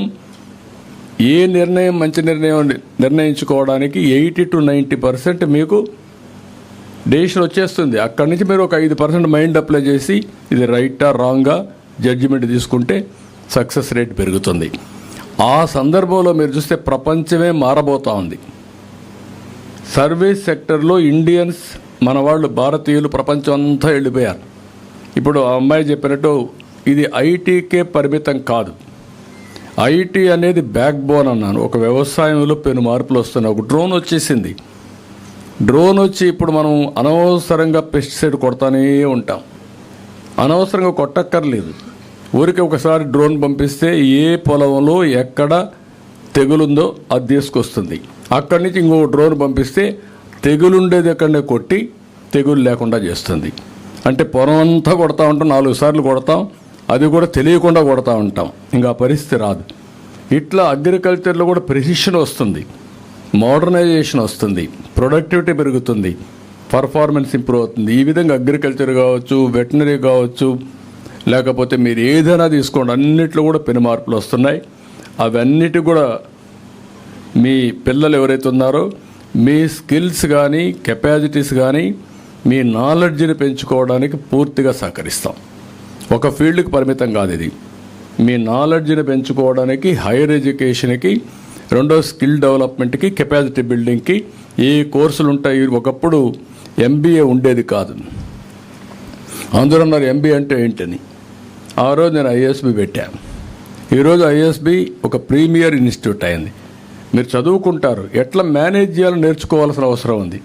Speaker 1: ఏ నిర్ణయం మంచి నిర్ణయం నిర్ణయించుకోవడానికి 80-90% మీకు డెసిషన్ వచ్చేస్తుంది. అక్కడి నుంచి మీరు ఒక 5% మైండ్ అప్లై చేసి ఇది రైటా రాంగా జడ్జిమెంట్ తీసుకుంటే సక్సెస్ రేట్ పెరుగుతుంది. ఆ సందర్భంలో మీరు చూస్తే ప్రపంచమే మారబోతూ ఉంది. సర్వీస్ సెక్టర్లో ఇండియన్స్, మన వాళ్ళు భారతీయులు ప్రపంచం అంతా వెళ్ళిపోయారు. ఇప్పుడు ఆ అమ్మాయి చెప్పినట్టు ఇది ఐటీకే పరిమితం కాదు. ఐటీ అనేది బ్యాక్ బోన్ అన్నాను. ఒక వ్యవసాయంలో పెను మార్పులు వస్తున్నాయి. ఒక డ్రోన్ వచ్చేసింది. డ్రోన్ వచ్చి ఇప్పుడు మనం అనవసరంగా పెస్టిసైడ్ కొడతానే ఉంటాం. అనవసరంగా కొట్టక్కర్లేదు. ఊరికి ఒకసారి డ్రోన్ పంపిస్తే ఏ పొలంలో ఎక్కడ తెగులుందో అది తీసుకొస్తుంది. అక్కడి నుంచి ఇంకో డ్రోన్ పంపిస్తే తెగులుండేది ఎక్కడనే కొట్టి తెగులు లేకుండా చేస్తుంది. అంటే పొలం అంతా కొడతా ఉంటాం, 4 సార్లు కొడతాం, అది కూడా తెలియకుండా కొడతా ఉంటాం. ఇంకా పరిస్థితి రాదు. ఇట్లా అగ్రికల్చర్లో కూడా ప్రెసిషన్ వస్తుంది, మోడర్నైజేషన్ వస్తుంది, ప్రొడక్టివిటీ పెరుగుతుంది, పర్ఫార్మెన్స్ ఇంప్రూవ్ అవుతుంది. ఈ విధంగా అగ్రికల్చర్ కావచ్చు, వెటనరీ కావచ్చు, లేకపోతే మీరు ఏదైనా తీసుకోండి, అన్నిట్లో కూడా పెను మార్పులు వస్తున్నాయి. అవన్నిటి కూడా మీ పిల్లలు ఎవరైతే ఉన్నారో మీ స్కిల్స్ కానీ, కెపాసిటీస్ కానీ, మీ నాలెడ్జ్ని పెంచుకోవడానికి పూర్తిగా సహకరిస్తాం. ఒక ఫీల్డ్కి పరిమితం కాదు ఇది. మీ నాలెడ్జ్ని పెంచుకోవడానికి, హైయర్ ఎడ్యుకేషన్కి, రెండో స్కిల్ డెవలప్మెంట్కి, కెపాసిటీ బిల్డింగ్కి ఏ కోర్సులు ఉంటాయి. ఒకప్పుడు ఎంబీఏ ఉండేది కాదు. అందరూ అన్నారు ఎంబీఏ అంటే ఏంటని. ఆ రోజు నేను ఐఎస్బి పెట్టాను. ఈరోజు ఐఎస్బి ఒక ప్రీమియర్ ఇన్స్టిట్యూట్ అయింది. మీరు చదువుకుంటారు, ఎట్లా మేనేజ్ చేయాలని నేర్చుకోవాల్సిన అవసరం ఉంది.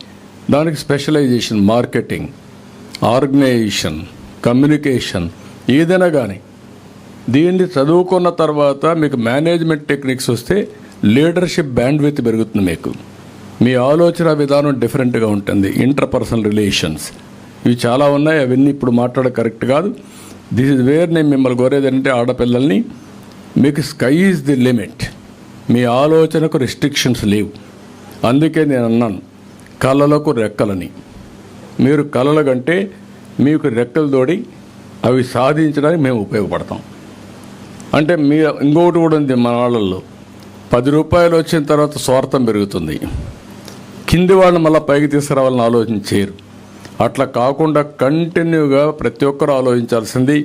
Speaker 1: దానికి స్పెషలైజేషన్, మార్కెటింగ్, ఆర్గనైజేషన్, కమ్యూనికేషన్, ఏదైనా కానీ దీన్ని చదువుకున్న తర్వాత మీకు మేనేజ్మెంట్ టెక్నిక్స్ వస్తే లీడర్షిప్ బ్యాండ్విడ్త్ పెరుగుతుంది. మీకు మీ ఆలోచన విధానం డిఫరెంట్గా ఉంటుంది. ఇంటర్పర్సనల్ రిలేషన్స్ ఇవి చాలా ఉన్నాయి. అవన్నీ ఇప్పుడు మాట్లాడ కరెక్ట్ కాదు. దిస్ ఇస్ వేర్ నేను మిమ్మల్ని కోరేది అంటే ఆడపిల్లల్ని మీకు స్కై ఈజ్ ది లిమిట్. మీ ఆలోచనకు రెస్ట్రిక్షన్స్ లేవు. అందుకే నేను అన్నాను కళలకు రెక్కలని. మీరు కళల కంటే మీకు రెక్కలు తోడి అవి సాధించడానికి మేము ఉపయోగపడతాం. అంటే మీ ఇంకొకటి కూడా ఉంది మన వాళ్ళల్లో, 10 రూపాయలు వచ్చిన తర్వాత స్వార్థం పెరుగుతుంది, కింది వాళ్ళని మళ్ళీ పైకి తీసుకురావాలని ఆలోచన చేయరు. అట్లా కాకుండా కంటిన్యూగా ప్రతి ఒక్కరూ ఆలోచించాల్సింది,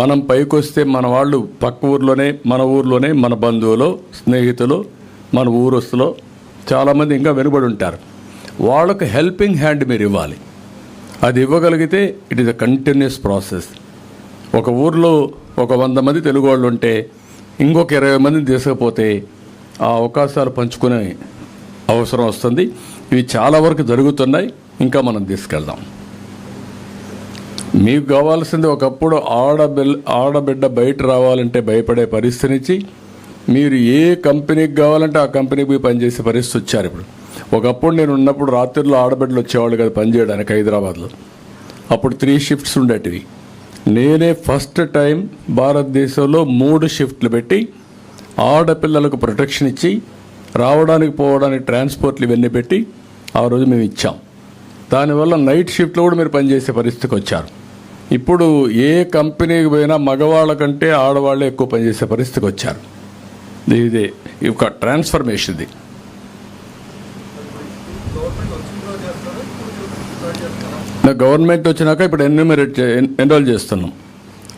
Speaker 1: మనం పైకి వస్తే మన వాళ్ళు పక్క ఊర్లోనే, మన ఊర్లోనే, మన బంధువులు, స్నేహితులు, మన ఊరస్తులో చాలామంది ఇంకా వెనుబడి ఉంటారు. వాళ్ళకు హెల్పింగ్ హ్యాండ్ మీరు ఇవ్వాలి. అది ఇవ్వగలిగితే it is a continuous process. ఒక ఊర్లో ఒక 100 మంది తెలుగు వాళ్ళు ఉంటే ఇంకొక 20 మందిని తీసుకపోతే ఆ అవకాశాలు పంచుకునే అవసరం వస్తుంది. ఇవి చాలా వరకు జరుగుతున్నాయి, ఇంకా మనం తీసుకెళ్దాం. మీకు కావాల్సింది ఒకప్పుడు ఆడబిడ్డ బయట రావాలంటే భయపడే పరిస్థితి నుంచి మీరు ఏ కంపెనీకి కావాలంటే ఆ కంపెనీకి పోయి పనిచేసే పరిస్థితి వచ్చారు ఇప్పుడు. ఒకప్పుడు నేను ఉన్నప్పుడు రాత్రిలో ఆడబిడ్డలు వచ్చేవాళ్ళు కదా పనిచేయడానికి హైదరాబాద్లో. అప్పుడు 3 షిఫ్ట్స్ ఉండేటివి. నేనే ఫస్ట్ టైం భారతదేశంలో 3 షిఫ్ట్లు పెట్టి ఆడపిల్లలకు ప్రొటెక్షన్ ఇచ్చి రావడానికి పోవడానికి ట్రాన్స్పోర్ట్లు ఇవన్నీ పెట్టి ఆ రోజు మేము ఇచ్చాం. దానివల్ల నైట్ షిఫ్ట్లో కూడా మీరు పనిచేసే పరిస్థితికి వచ్చారు. ఇప్పుడు ఏ కంపెనీకి పోయినా మగవాళ్ళ కంటే ఆడవాళ్ళే ఎక్కువ పనిచేసే పరిస్థితికి వచ్చారు. ఇదే ఒక ట్రాన్స్ఫర్మేషన్. ఇది గవర్నమెంట్ వచ్చినాక ఇప్పుడు ఎన్రోల్ చేస్తున్నాం.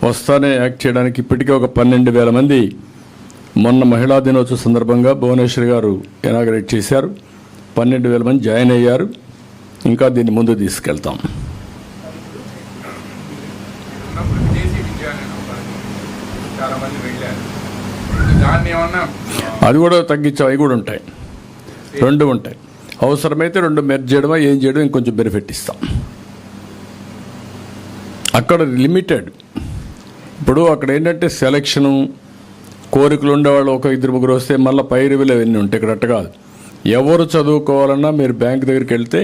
Speaker 1: వస్తానే యాక్ట్ చేయడానికి ఇప్పటికే ఒక 12,000 మంది మొన్న మహిళా దినోత్సవ సందర్భంగా భువనేశ్వర్ గారు ఇనాగరేట్ చేశారు. 12,000 మంది జాయిన్ అయ్యారు. ఇంకా దీన్ని ముందు తీసుకెళ్తాం. అది కూడా తగ్గించాం. అవి కూడా ఉంటాయి, 2 ఉంటాయి. అవసరమైతే 2 మెర్జ్ చేయడమా ఏం చేయడం ఇంకొంచెం బెనిఫిట్ ఇస్తాం. అక్కడ లిమిటెడ్. ఇప్పుడు అక్కడ ఏంటంటే సెలక్షను, కోరికలు ఉండేవాళ్ళు ఒక 2-3 వస్తే మళ్ళీ పై రివ్యూలు అవన్నీ ఉంటాయి. ఇక్కడ అట్ట కాదు. ఎవరు చదువుకోవాలన్నా మీరు బ్యాంక్ దగ్గరికి వెళ్తే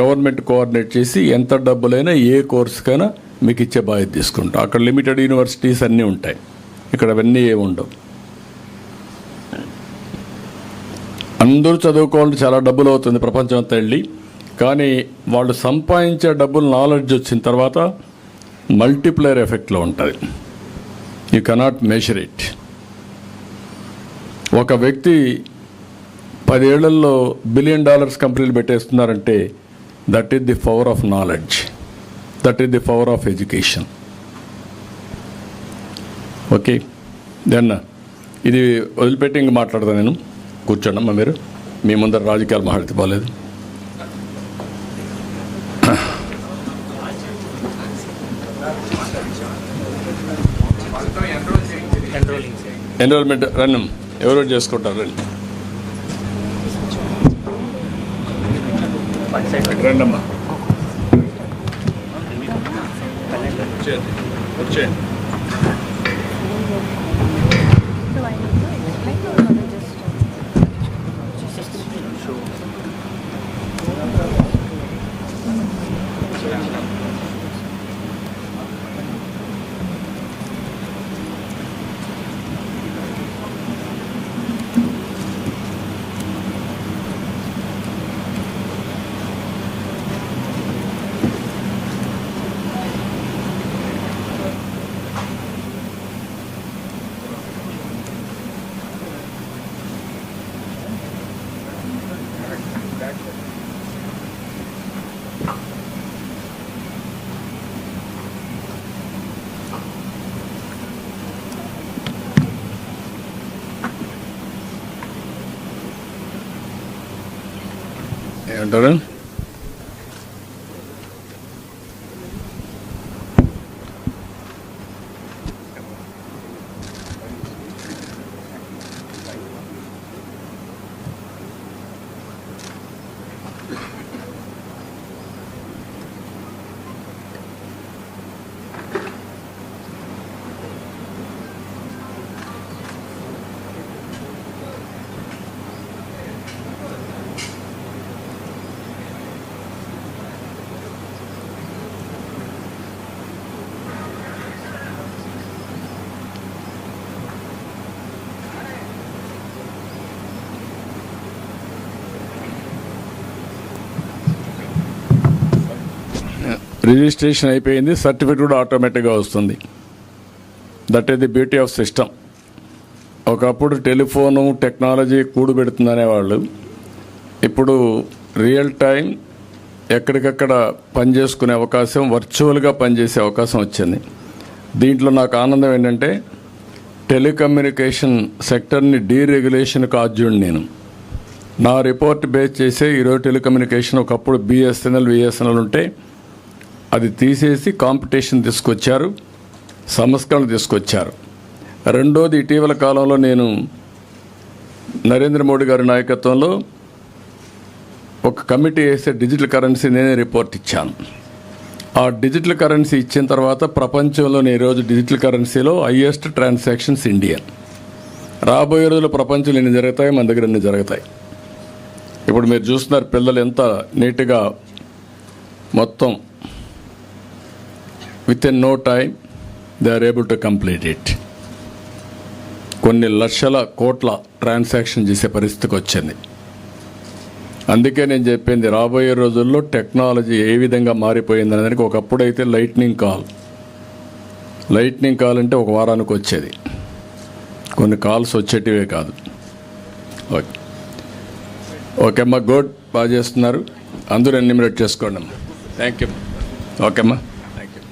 Speaker 1: గవర్నమెంట్ కోఆర్డినేట్ చేసి ఎంత డబ్బులైనా ఏ కోర్సుకైనా మీకు ఇచ్చే బాధ్యత తీసుకుంటాం. అక్కడ లిమిటెడ్ యూనివర్సిటీస్ అన్నీ ఉంటాయి, ఇక్కడ అవన్నీ ఏమి ఉండవు. అందరూ చదువుకోవాలంటే చాలా డబ్బులు అవుతుంది ప్రపంచం అంతా వెళ్ళి. కానీ వాళ్ళు సంపాదించే డబ్బులు నాలెడ్జ్ వచ్చిన తర్వాత మల్టిప్లైర్ ఎఫెక్ట్లో ఉంటుంది. You cannot measure it. ఒక వ్యక్తి 10 ఏళ్లలో $1 బిలియన్ కంపెనీలు పెట్టేస్తున్నారంటే that is the power of knowledge, that is the power of education. Okay, then ఇది వదిలిపెట్టి ఇంక మాట్లాడతాను నేను. కూర్చోండమ్మా, మీరు మీ ముందర రాజకీయాలు మాట్లాడితే బాగాలేదు. ఎన్రోల్మెంట్ రన్ ఎవరో చేసుకుంటారు. రండి అమ్మా, వచ్చేయండి. ఏమంటారు? రిజిస్ట్రేషన్ అయిపోయింది, సర్టిఫికేట్ కూడా ఆటోమేటిక్గా వస్తుంది. That is the beauty of system. ఒకప్పుడు టెలిఫోను టెక్నాలజీ కూడు పెడుతుందనేవాళ్ళు, ఇప్పుడు రియల్ టైం ఎక్కడికక్కడ పనిచేసుకునే అవకాశం, వర్చువల్గా పనిచేసే అవకాశం వచ్చింది. దీంట్లో నాకు ఆనందం ఏంటంటే టెలికమ్యూనికేషన్ సెక్టర్ని డీరెగ్యులేషన్కి ఆద్యుడు నేను. నా రిపోర్ట్ బేస్ చేసే ఈరోజు టెలికమ్యూనికేషన్, ఒకప్పుడు బిఎస్ఎన్ఎల్ ఉంటే అది తీసేసి కాంపిటీషన్ తీసుకొచ్చారు, సంస్కరణ తీసుకొచ్చారు. రెండోది, ఇటీవల కాలంలో నేను నరేంద్ర మోడీ గారి నాయకత్వంలో ఒక కమిటీ వేసే డిజిటల్ కరెన్సీ నేనే రిపోర్ట్ ఇచ్చాను. ఆ డిజిటల్ కరెన్సీ ఇచ్చిన తర్వాత ప్రపంచంలోనే ఈరోజు డిజిటల్ కరెన్సీలో హైయెస్ట్ ట్రాన్సాక్షన్స్ ఇండియా. రాబోయే రోజుల్లో ప్రపంచంలో ఎన్ని జరుగుతాయి, మన దగ్గర ఎన్ని జరుగుతాయి. ఇప్పుడు మీరు చూస్తున్నారు పిల్లలు ఎంత నీట్గా మొత్తం with in no time they are able to complete it. కొన్ని లక్షల కోట్ల ట్రాన్సాక్షన్ చేసే పరిస్థితికి వచ్చింది. అందుకే నేను చెప్పింది, రాబోయే రోజుల్లో టెక్నాలజీ ఏ విధంగా మారిపోయింది అనేదానికి. ఒకప్పుడైతే లైట్నింగ్ కాల్ అంటే ఒక వారానికి వచ్చేది, కొన్ని కాల్స్ వచ్చేటివే కాదు. ఓకే అమ్మా, గుడ్, బాగా చేస్తున్నారు. అందరూ ఎన్నిమిరేట్ చేసుకోండి అమ్మా. Thank you. ఓకే అమ్మా, థ్యాంక్ యూ.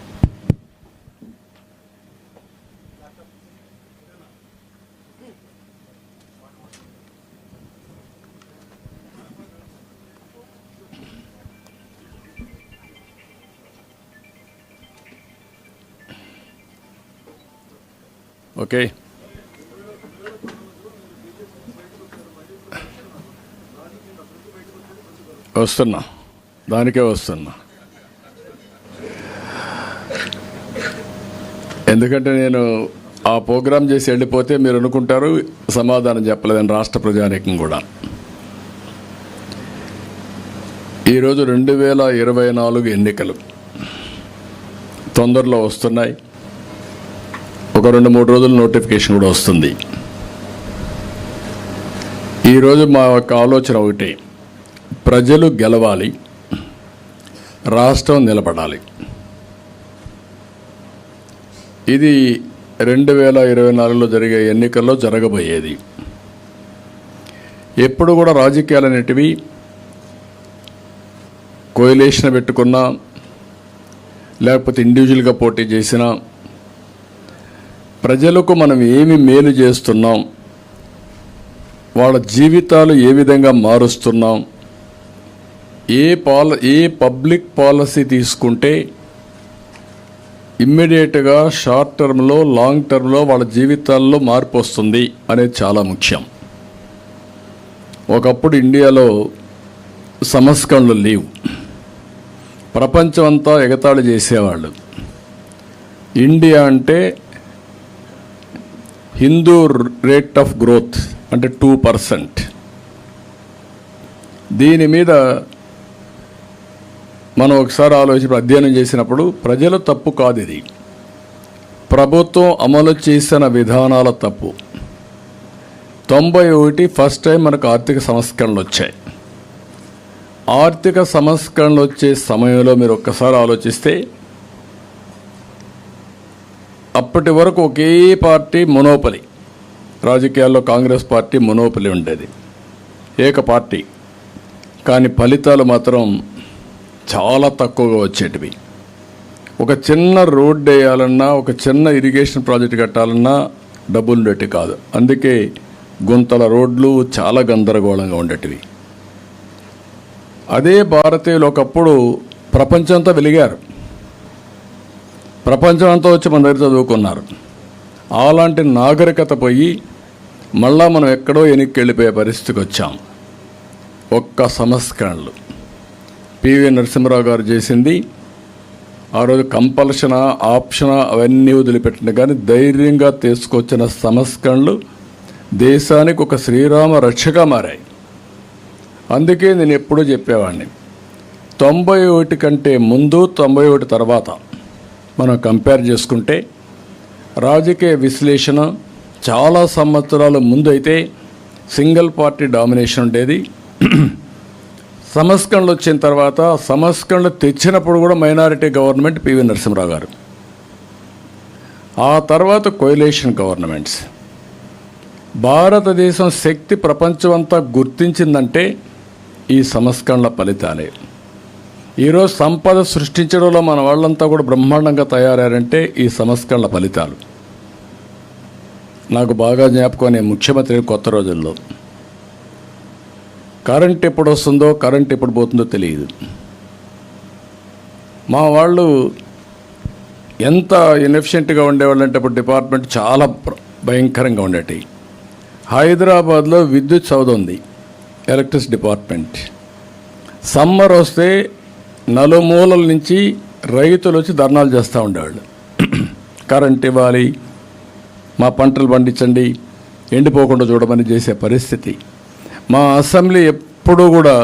Speaker 1: ఓకే, వస్తున్నా, దానికే వస్తున్నా. ఎందుకంటే నేను ఆ ప్రోగ్రాం చేసి వెళ్ళిపోతే మీరు అనుకుంటారు సమాధానం చెప్పలేదని, రాష్ట్ర ప్రజానీకం కూడా. ఈరోజు 2024 ఎన్నికలు తొందరలో వస్తున్నాయి. ఒక 2-3 రోజులు నోటిఫికేషన్ కూడా వస్తుంది. ఈరోజు మా యొక్క ఆలోచన ఒకటి, ప్రజలు గెలవాలి, రాష్ట్రం నిలబడాలి. ఇది 2024లో జరిగే ఎన్నికల్లో జరగబోయేది. ఎప్పుడు కూడా రాజకీయాలు అనేటివి కోయలేషన్ పెట్టుకున్నా, లేకపోతే ఇండివిజువల్గా పోటీ చేసినా, ప్రజలకు మనం ఏమి మేలు చేస్తున్నాం, వాళ్ళ జీవితాలు ఏ విధంగా మారుస్తున్నాం, ఏ పబ్లిక్ పాలసీ తీసుకుంటే ఇమ్మీడియట్గా షార్ట్ టర్మ్లో, లాంగ్ టర్మ్లో వాళ్ళ జీవితాల్లో మార్పు వస్తుంది అనేది చాలా ముఖ్యం. ఒకప్పుడు ఇండియాలో సంస్కరణలు లేవు, ప్రపంచం అంతా ఎగతాళి చేసేవాళ్ళు. ఇండియా అంటే హిందూ రేట్ ఆఫ్ గ్రోత్ అంటే 2%. దీని మీద మనం ఒకసారి అధ్యయనం చేసినప్పుడు ప్రజల తప్పు కాదు ఇది, ప్రభుత్వం అమలు చేసిన విధానాల తప్పు. 91 ఫస్ట్ టైం మనకు ఆర్థిక సంస్కరణలు వచ్చాయి. ఆర్థిక సంస్కరణలు వచ్చే సమయంలో మీరు ఒక్కసారి ఆలోచిస్తే, అప్పటి వరకు ఒకే పార్టీ మొనోపలి, రాజకీయాల్లో కాంగ్రెస్ పార్టీ మొనోపలి ఉండేది, ఏక పార్టీ. కానీ ఫలితాలు మాత్రం చాలా తక్కువగా వచ్చేటివి. ఒక చిన్న రోడ్డు వేయాలన్నా, ఒక చిన్న ఇరిగేషన్ ప్రాజెక్ట్ కట్టాలన్నా డబ్బులు ఉండేవి కాదు. అందుకే గుంతల రోడ్లు చాలా గందరగోళంగా ఉండేటివి. అదే భారతీయులు ఒకప్పుడు ప్రపంచంతో వెలిగారు, ప్రపంచం అంతా వచ్చి మన దగ్గర చదువుకున్నారు. అలాంటి నాగరికత పోయి మళ్ళా మనం ఎక్కడో వెనక్కి వెళ్ళిపోయే పరిస్థితికి వచ్చాం. ఒక్క సంస్కరణలు పివి నరసింహరావు గారు చేసింది, ఆ రోజు కంపల్షనా, ఆప్షనా అవన్నీ వదిలిపెట్టిన కానీ ధైర్యంగా తీసుకొచ్చిన సంస్కరణలు దేశానికి ఒక శ్రీరామ రక్షగా మారాయి. అందుకే నేను ఎప్పుడూ చెప్పేవాడిని, 91 కంటే ముందు 91 తర్వాత మనం కంపేర్ చేసుకుంటే రాజకీయ విశ్లేషణ చాలా సంవత్సరాల ముందు అయితే సింగిల్ పార్టీ డామినేషన్ ఉండేది. సంస్కరణలు వచ్చిన తర్వాత సంస్కరణలు తెచ్చినప్పుడు కూడా మైనారిటీ గవర్నమెంట్ పివి నరసింహరావు గారు, ఆ తర్వాత కోయిలేషన్ గవర్నమెంట్స్. భారతదేశం శక్తి ప్రపంచమంతా గుర్తించిందంటే ఈ సంస్కరణల ఫలితాలే. ఈరోజు సంపద సృష్టించడంలో మన వాళ్ళంతా కూడా బ్రహ్మాండంగా తయారారంటే ఈ సంస్కరణల ఫలితాలు. నాకు బాగా జ్ఞాపకం, నేను ముఖ్యమంత్రి కొత్త రోజుల్లో కరెంట్ ఎప్పుడు వస్తుందో కరెంట్ ఎప్పుడు పోతుందో తెలియదు. మా వాళ్ళు ఎంత ఇన్ఎఫిషియెంట్గా ఉండేవాళ్ళు అంటే అప్పుడు డిపార్ట్మెంట్ చాలా భయంకరంగా ఉండేటి. హైదరాబాద్లో విద్యుత్ సౌధ ఉంది, ఎలక్ట్రిసిటీ డిపార్ట్మెంట్. సమ్మర్ వస్తే నలుమూలల నుంచి రైతులు వచ్చి ధర్నాలు చేస్తూ ఉండేవాళ్ళు. కరెంట్ ఇవ్వాలి, మా పంటలు పండించండి, ఎండిపోకుండా చూడమని చేసే పరిస్థితి. మా అసెంబ్లీ ఎప్పుడూ కూడా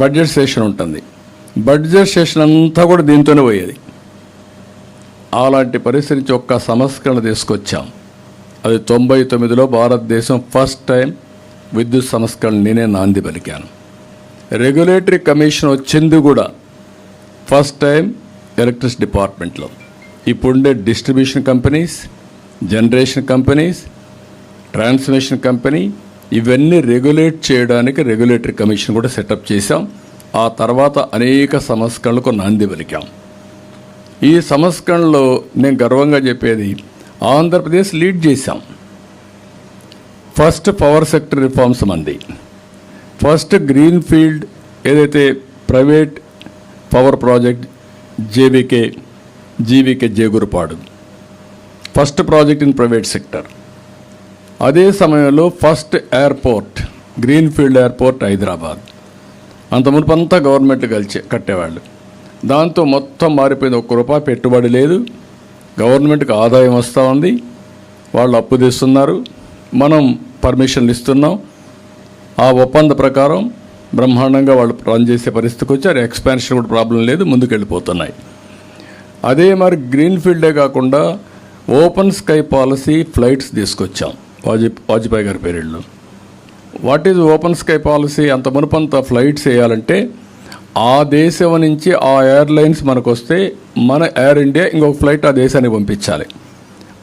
Speaker 1: బడ్జెట్ సెషన్ ఉంటుంది, బడ్జెట్ సెషన్ అంతా కూడా దీంతోనే పోయేది. అలాంటి పరిస్థితి నుంచి ఒక్క సంస్కరణ తీసుకొచ్చాం. అది 99లో భారతదేశం ఫస్ట్ టైం విద్యుత్ సంస్కరణ నేనే నాంది పలికాను. రెగ్యులేటరీ కమిషన్ వచ్చింది కూడా ఫస్ట్ టైం ఎలక్ట్రిసిటీ డిపార్ట్మెంట్లో. ఇప్పుడుండే distribution companies, generation companies, transmission company, ఇవన్నీ రెగ్యులేట్ చేయడానికి రెగ్యులేటరీ కమిషన్ కూడా సెటప్ చేశాం. ఆ తర్వాత అనేక సంస్కరణలకు నాంది పలికాం. ఈ సంస్కరణలో నేను గర్వంగా చెప్పేది, ఆంధ్రప్రదేశ్ లీడ్ చేశాం. ఫస్ట్ పవర్ సెక్టర్ రిఫార్మ్స్ మంది, ఫస్ట్ గ్రీన్ ఫీల్డ్ ఏదైతే private power project GVK Jegurupadu, first project in private sector. అదే సమయంలో first airport, green field airport Hyderabad. అంత మునుపంతా గవర్నమెంట్ కట్టేవాళ్ళు. దాంతో మొత్తం మారిపోయింది. ₹1 పెట్టుబడి లేదు, గవర్నమెంట్కి ఆదాయం వస్తూ ఉంది, వాళ్ళు అప్పు తెస్తున్నారు, మనం పర్మిషన్లు ఇస్తున్నాం. ఆ ఒప్పంద ప్రకారం బ్రహ్మాండంగా వాళ్ళు రన్ చేసే పరిస్థితికి వచ్చారు. ఎక్స్పాన్షన్ కూడా ప్రాబ్లం లేదు, ముందుకు వెళ్ళిపోతున్నాయి. అదే మరి గ్రీన్ ఫీల్డే కాకుండా ఓపెన్ స్కై పాలసీ ఫ్లైట్స్ తీసుకొచ్చాం వాజ్పేయి గారి పీరియడ్లో. What is open sky policy? అంత మునుపంత ఫ్లైట్స్ వేయాలంటే ఆ దేశం నుంచి ఆ ఎయిర్లైన్స్ మనకు వస్తే మన ఎయిర్ ఇండియా ఇంకొక ఫ్లైట్ ఆ దేశానికి పంపించాలి.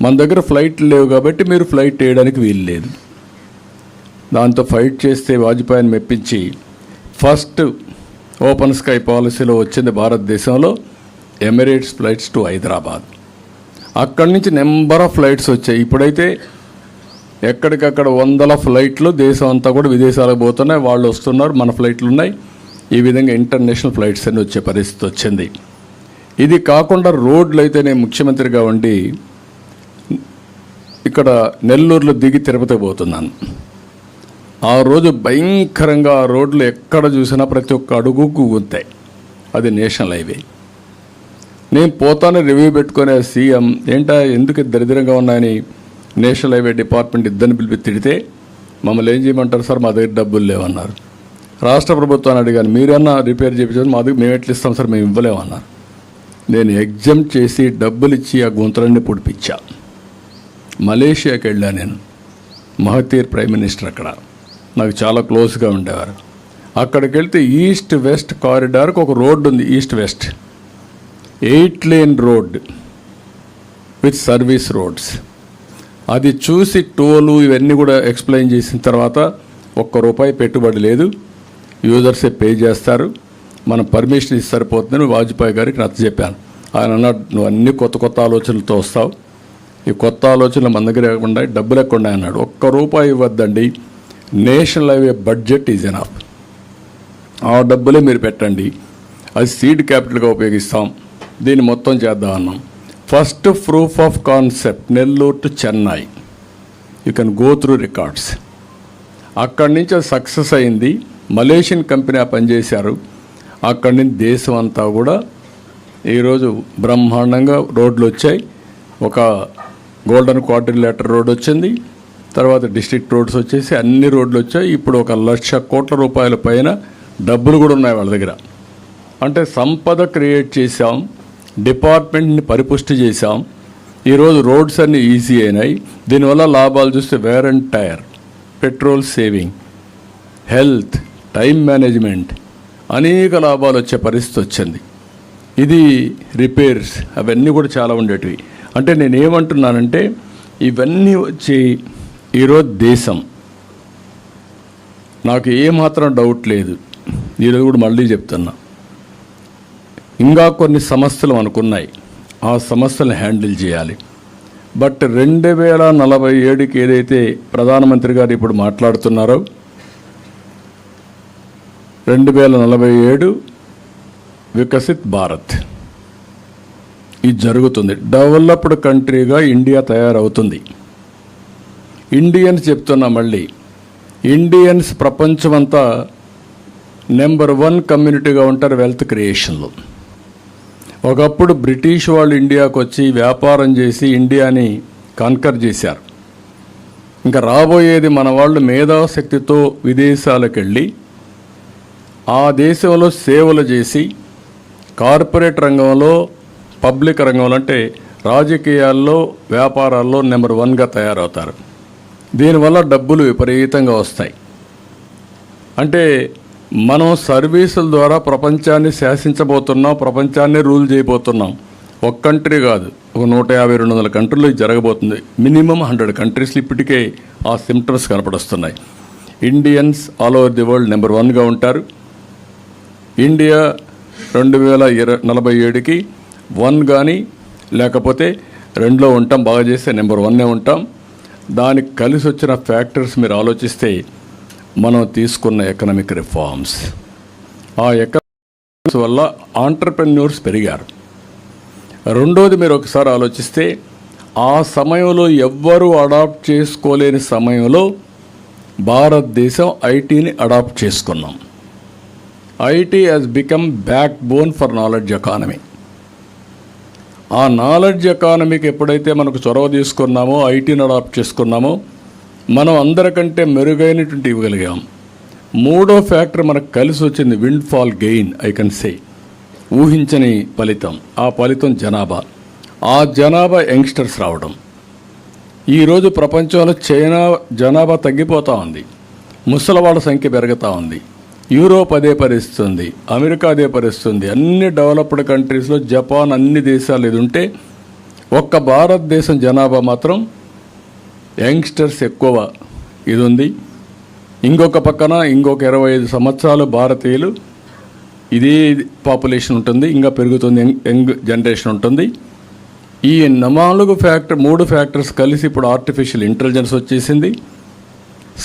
Speaker 1: మన దగ్గర ఫ్లైట్లు లేవు కాబట్టి మీరు ఫ్లైట్ వేయడానికి వీలు లేదు. దాంతో ఫైట్ చేస్తే వాజ్పేయిని మెప్పించి ఫస్ట్ ఓపెన్ స్కై పాలసీలో వచ్చింది భారతదేశంలో ఎమిరేట్స్ ఫ్లైట్స్ టు హైదరాబాద్. అక్కడి నుంచి నెంబర్ ఆఫ్ ఫ్లైట్స్ వచ్చాయి. ఇప్పుడైతే ఎక్కడికక్కడ 100 ఫ్లైట్లు దేశం అంతా కూడా విదేశాలకు పోతున్నాయి, వాళ్ళు వస్తున్నారు, మన ఫ్లైట్లు ఉన్నాయి. ఈ విధంగా ఇంటర్నేషనల్ ఫ్లైట్స్ అన్నీ వచ్చే పరిస్థితి వచ్చింది. ఇది కాకుండా రోడ్లు అయితే నేను ముఖ్యమంత్రిగా ఉండి ఇక్కడ నెల్లూరులో దిగి తిరుపతి పోతున్నాను. ఆ రోజు భయంకరంగా ఆ రోడ్లు ఎక్కడ చూసినా ప్రతి ఒక్క అడుగుకు గుంతాయి. అది నేషనల్ హైవే. నేను పోతానే రివ్యూ పెట్టుకునే సీఎం ఏంటా ఎందుకు దరిద్రంగా ఉన్నాయని నేషనల్ హైవే డిపార్ట్మెంట్ ఇద్దరిని పిలిపి తిడితే మమ్మల్ని ఏం చేయమంటారు సార్, మా దగ్గర డబ్బులు లేవన్నారు. రాష్ట్ర ప్రభుత్వాన్ని అడిగాను, మీరన్నా రిపేర్ చేయించారు, మా దగ్గర మేము ఎట్లా ఇస్తాం సార్, మేము ఇవ్వలేమన్నారు. నేను ఎగ్జామ్ చేసి డబ్బులు ఇచ్చి ఆ గుంతలన్నీ పుడిపించా. మలేషియాకి వెళ్ళాను నేను, మహతీర్ ప్రైమ్ మినిస్టర్ అక్కడ నాకు చాలా క్లోజ్గా ఉండేవారు. అక్కడికి వెళ్తే ఈస్ట్ వెస్ట్ కారిడార్కి ఒక రోడ్డు ఉంది, east west 8 lane road with service roads. అది చూసి టోలు ఇవన్నీ కూడా ఎక్స్ప్లెయిన్ చేసిన తర్వాత ₹1 పెట్టుబడి లేదు, యూజర్సే పే చేస్తారు, మనం పర్మిషన్ ఇస్తే సరిపోతుందని వాజ్పేయి గారికి నచ్చ చెప్పాను. ఆయన అన్నాడు, నువ్వు అన్ని కొత్త కొత్త ఆలోచనలతో వస్తావు, ఈ కొత్త ఆలోచనలు మన దగ్గర లేకుండా డబ్బులు ఎక్కడ అన్నాడు. ₹1 ఇవ్వద్దండి, national highway budget is enough, ఆ డబ్బులే మీరు పెట్టండి, అది సీడ్ క్యాపిటల్గా ఉపయోగిస్తాం, దీన్ని మొత్తం చేద్దాం అన్నాం. First proof of concept Nellore to Chennai, you can go through records. అక్కడి నుంచి అది సక్సెస్ అయింది. మలేషియన్ కంపెనీ ఆ పనిచేశారు. అక్కడి నుంచి దేశం అంతా కూడా ఈరోజు బ్రహ్మాండంగా రోడ్లు వచ్చాయి. ఒక గోల్డెన్ క్వాడ్రిలేటర్ రోడ్ వచ్చింది, తర్వాత డిస్ట్రిక్ట్ రోడ్స్ వచ్చేసి అన్ని రోడ్లు వచ్చాయి. ఇప్పుడు ₹1,00,000 కోట్ల పైన డబ్బులు కూడా ఉన్నాయి వాళ్ళ దగ్గర. అంటే సంపద క్రియేట్ చేశాం, డిపార్ట్మెంట్ని పరిపుష్టి చేశాం. ఈరోజు రోడ్స్ అన్నీ ఈజీ అయినాయి. దీనివల్ల లాభాలు చూస్తే wear and tear, petrol saving, health, time management, అనేక లాభాలు వచ్చే పరిస్థితి వచ్చింది. ఇది రిపేర్స్ అవన్నీ కూడా చాలా ఉండేటివి. అంటే నేనేమంటున్నానంటే ఇవన్నీ వచ్చి ఈరోజు దేశం, నాకు ఏమాత్రం డౌట్ లేదు, ఈరోజు కూడా మళ్ళీ చెప్తున్నా, ఇంకా కొన్ని సమస్యలు అనుకున్నాయి, ఆ సమస్యలను హ్యాండిల్ చేయాలి. బట్ 2047కి ఏదైతే ప్రధానమంత్రి గారు ఇప్పుడు మాట్లాడుతున్నారో 2047 వికసిత్ భారత్ ఇది జరుగుతుంది. డెవలప్డ్ కంట్రీగా ఇండియా తయారవుతుంది. ఇండియన్స్ చెప్తున్నా మళ్ళీ, ఇండియన్స్ ప్రపంచమంతా నెంబర్ 1 కమ్యూనిటీగా ఉంటారు వెల్త్ క్రియేషన్లో. ఒకప్పుడు బ్రిటిష్ వాళ్ళు ఇండియాకు వచ్చి వ్యాపారం చేసి ఇండియాని కాన్కర్ చేశారు. ఇంకా రాబోయేది మన వాళ్ళు మేధాశక్తితో విదేశాలకు వెళ్ళి ఆ దేశంలో సేవలు చేసి కార్పొరేట్ రంగంలో, పబ్లిక్ రంగంలో అంటే రాజకీయాల్లో, వ్యాపారాల్లో నెంబర్ 1గా తయారవుతారు. దీనివల్ల డబ్బులు విపరీతంగా వస్తాయి. అంటే మనం సర్వీసుల ద్వారా ప్రపంచాన్ని శాసించబోతున్నాం, ప్రపంచాన్ని రూల్ చేయబోతున్నాం. ఒక కంట్రీ కాదు, ఒక 150-200 కంట్రీలో ఇది జరగబోతుంది. మినిమం 100 కంట్రీస్లో ఇప్పటికే ఆ సిమ్టమ్స్ కనపడొస్తున్నాయి. Indians all over the world number 1గా ఉంటారు. ఇండియా 2047కి 1 కానీ లేకపోతే 2లో ఉంటాం. బాగా చేస్తే నెంబర్ 1 ఉంటాం. దానికి కలిసి వచ్చిన ఫ్యాక్టర్స్ మీరు ఆలోచిస్తే మనం తీసుకున్న ఎకనామిక్ రిఫార్మ్స్, ఆ ఎకనామిక్స్ వల్ల ఆంటర్ప్రెన్యూర్స్ పెరిగారు. రెండోది మీరు ఒకసారి ఆలోచిస్తే ఆ సమయంలో ఎవ్వరూ అడాప్ట్ చేసుకోలేని సమయంలో భారతదేశం ఐటీని అడాప్ట్ చేసుకున్నాం. IT has become back bone for knowledge economy. ఆ నాలెడ్జ్ ఎకానమీకి ఎప్పుడైతే మనకు చొరవ తీసుకున్నామో, ఐటీని అడాప్ట్ చేసుకున్నామో, మనం అందరికంటే మెరుగైనటువంటి ఇవ్వగలిగాం. మూడో ఫ్యాక్టర్ మనకు కలిసి వచ్చింది, wind fall gain. I can say ఊహించని ఫలితం. ఆ ఫలితం జనాభా. ఆ జనాభా యంగ్స్టర్స్ రావడం. ఈరోజు ప్రపంచంలో చైనా జనాభా తగ్గిపోతూ ఉంది, ముసలివాళ్ళ సంఖ్య పెరుగుతూ ఉంది. యూరోప్ అదే పరిస్థితి ఉంది, అమెరికా అదే పరిస్థితి ఉంది. అన్ని డెవలప్డ్ కంట్రీస్లో, జపాన్, అన్ని దేశాలు ఇది ఉంటే ఒక్క భారతదేశం జనాభా మాత్రం యంగ్స్టర్స్ ఎక్కువ ఇది ఉంది. ఇంకొక పక్కన ఇంకొక 25 సంవత్సరాలు భారతీయులు ఇదే పాపులేషన్ ఉంటుంది, ఇంకా పెరుగుతుంది, యంగ్ జనరేషన్ ఉంటుంది. ఈ 3 ఫ్యాక్టర్స్ కలిసి ఇప్పుడు ఆర్టిఫిషియల్ ఇంటెలిజెన్స్ వచ్చేసింది.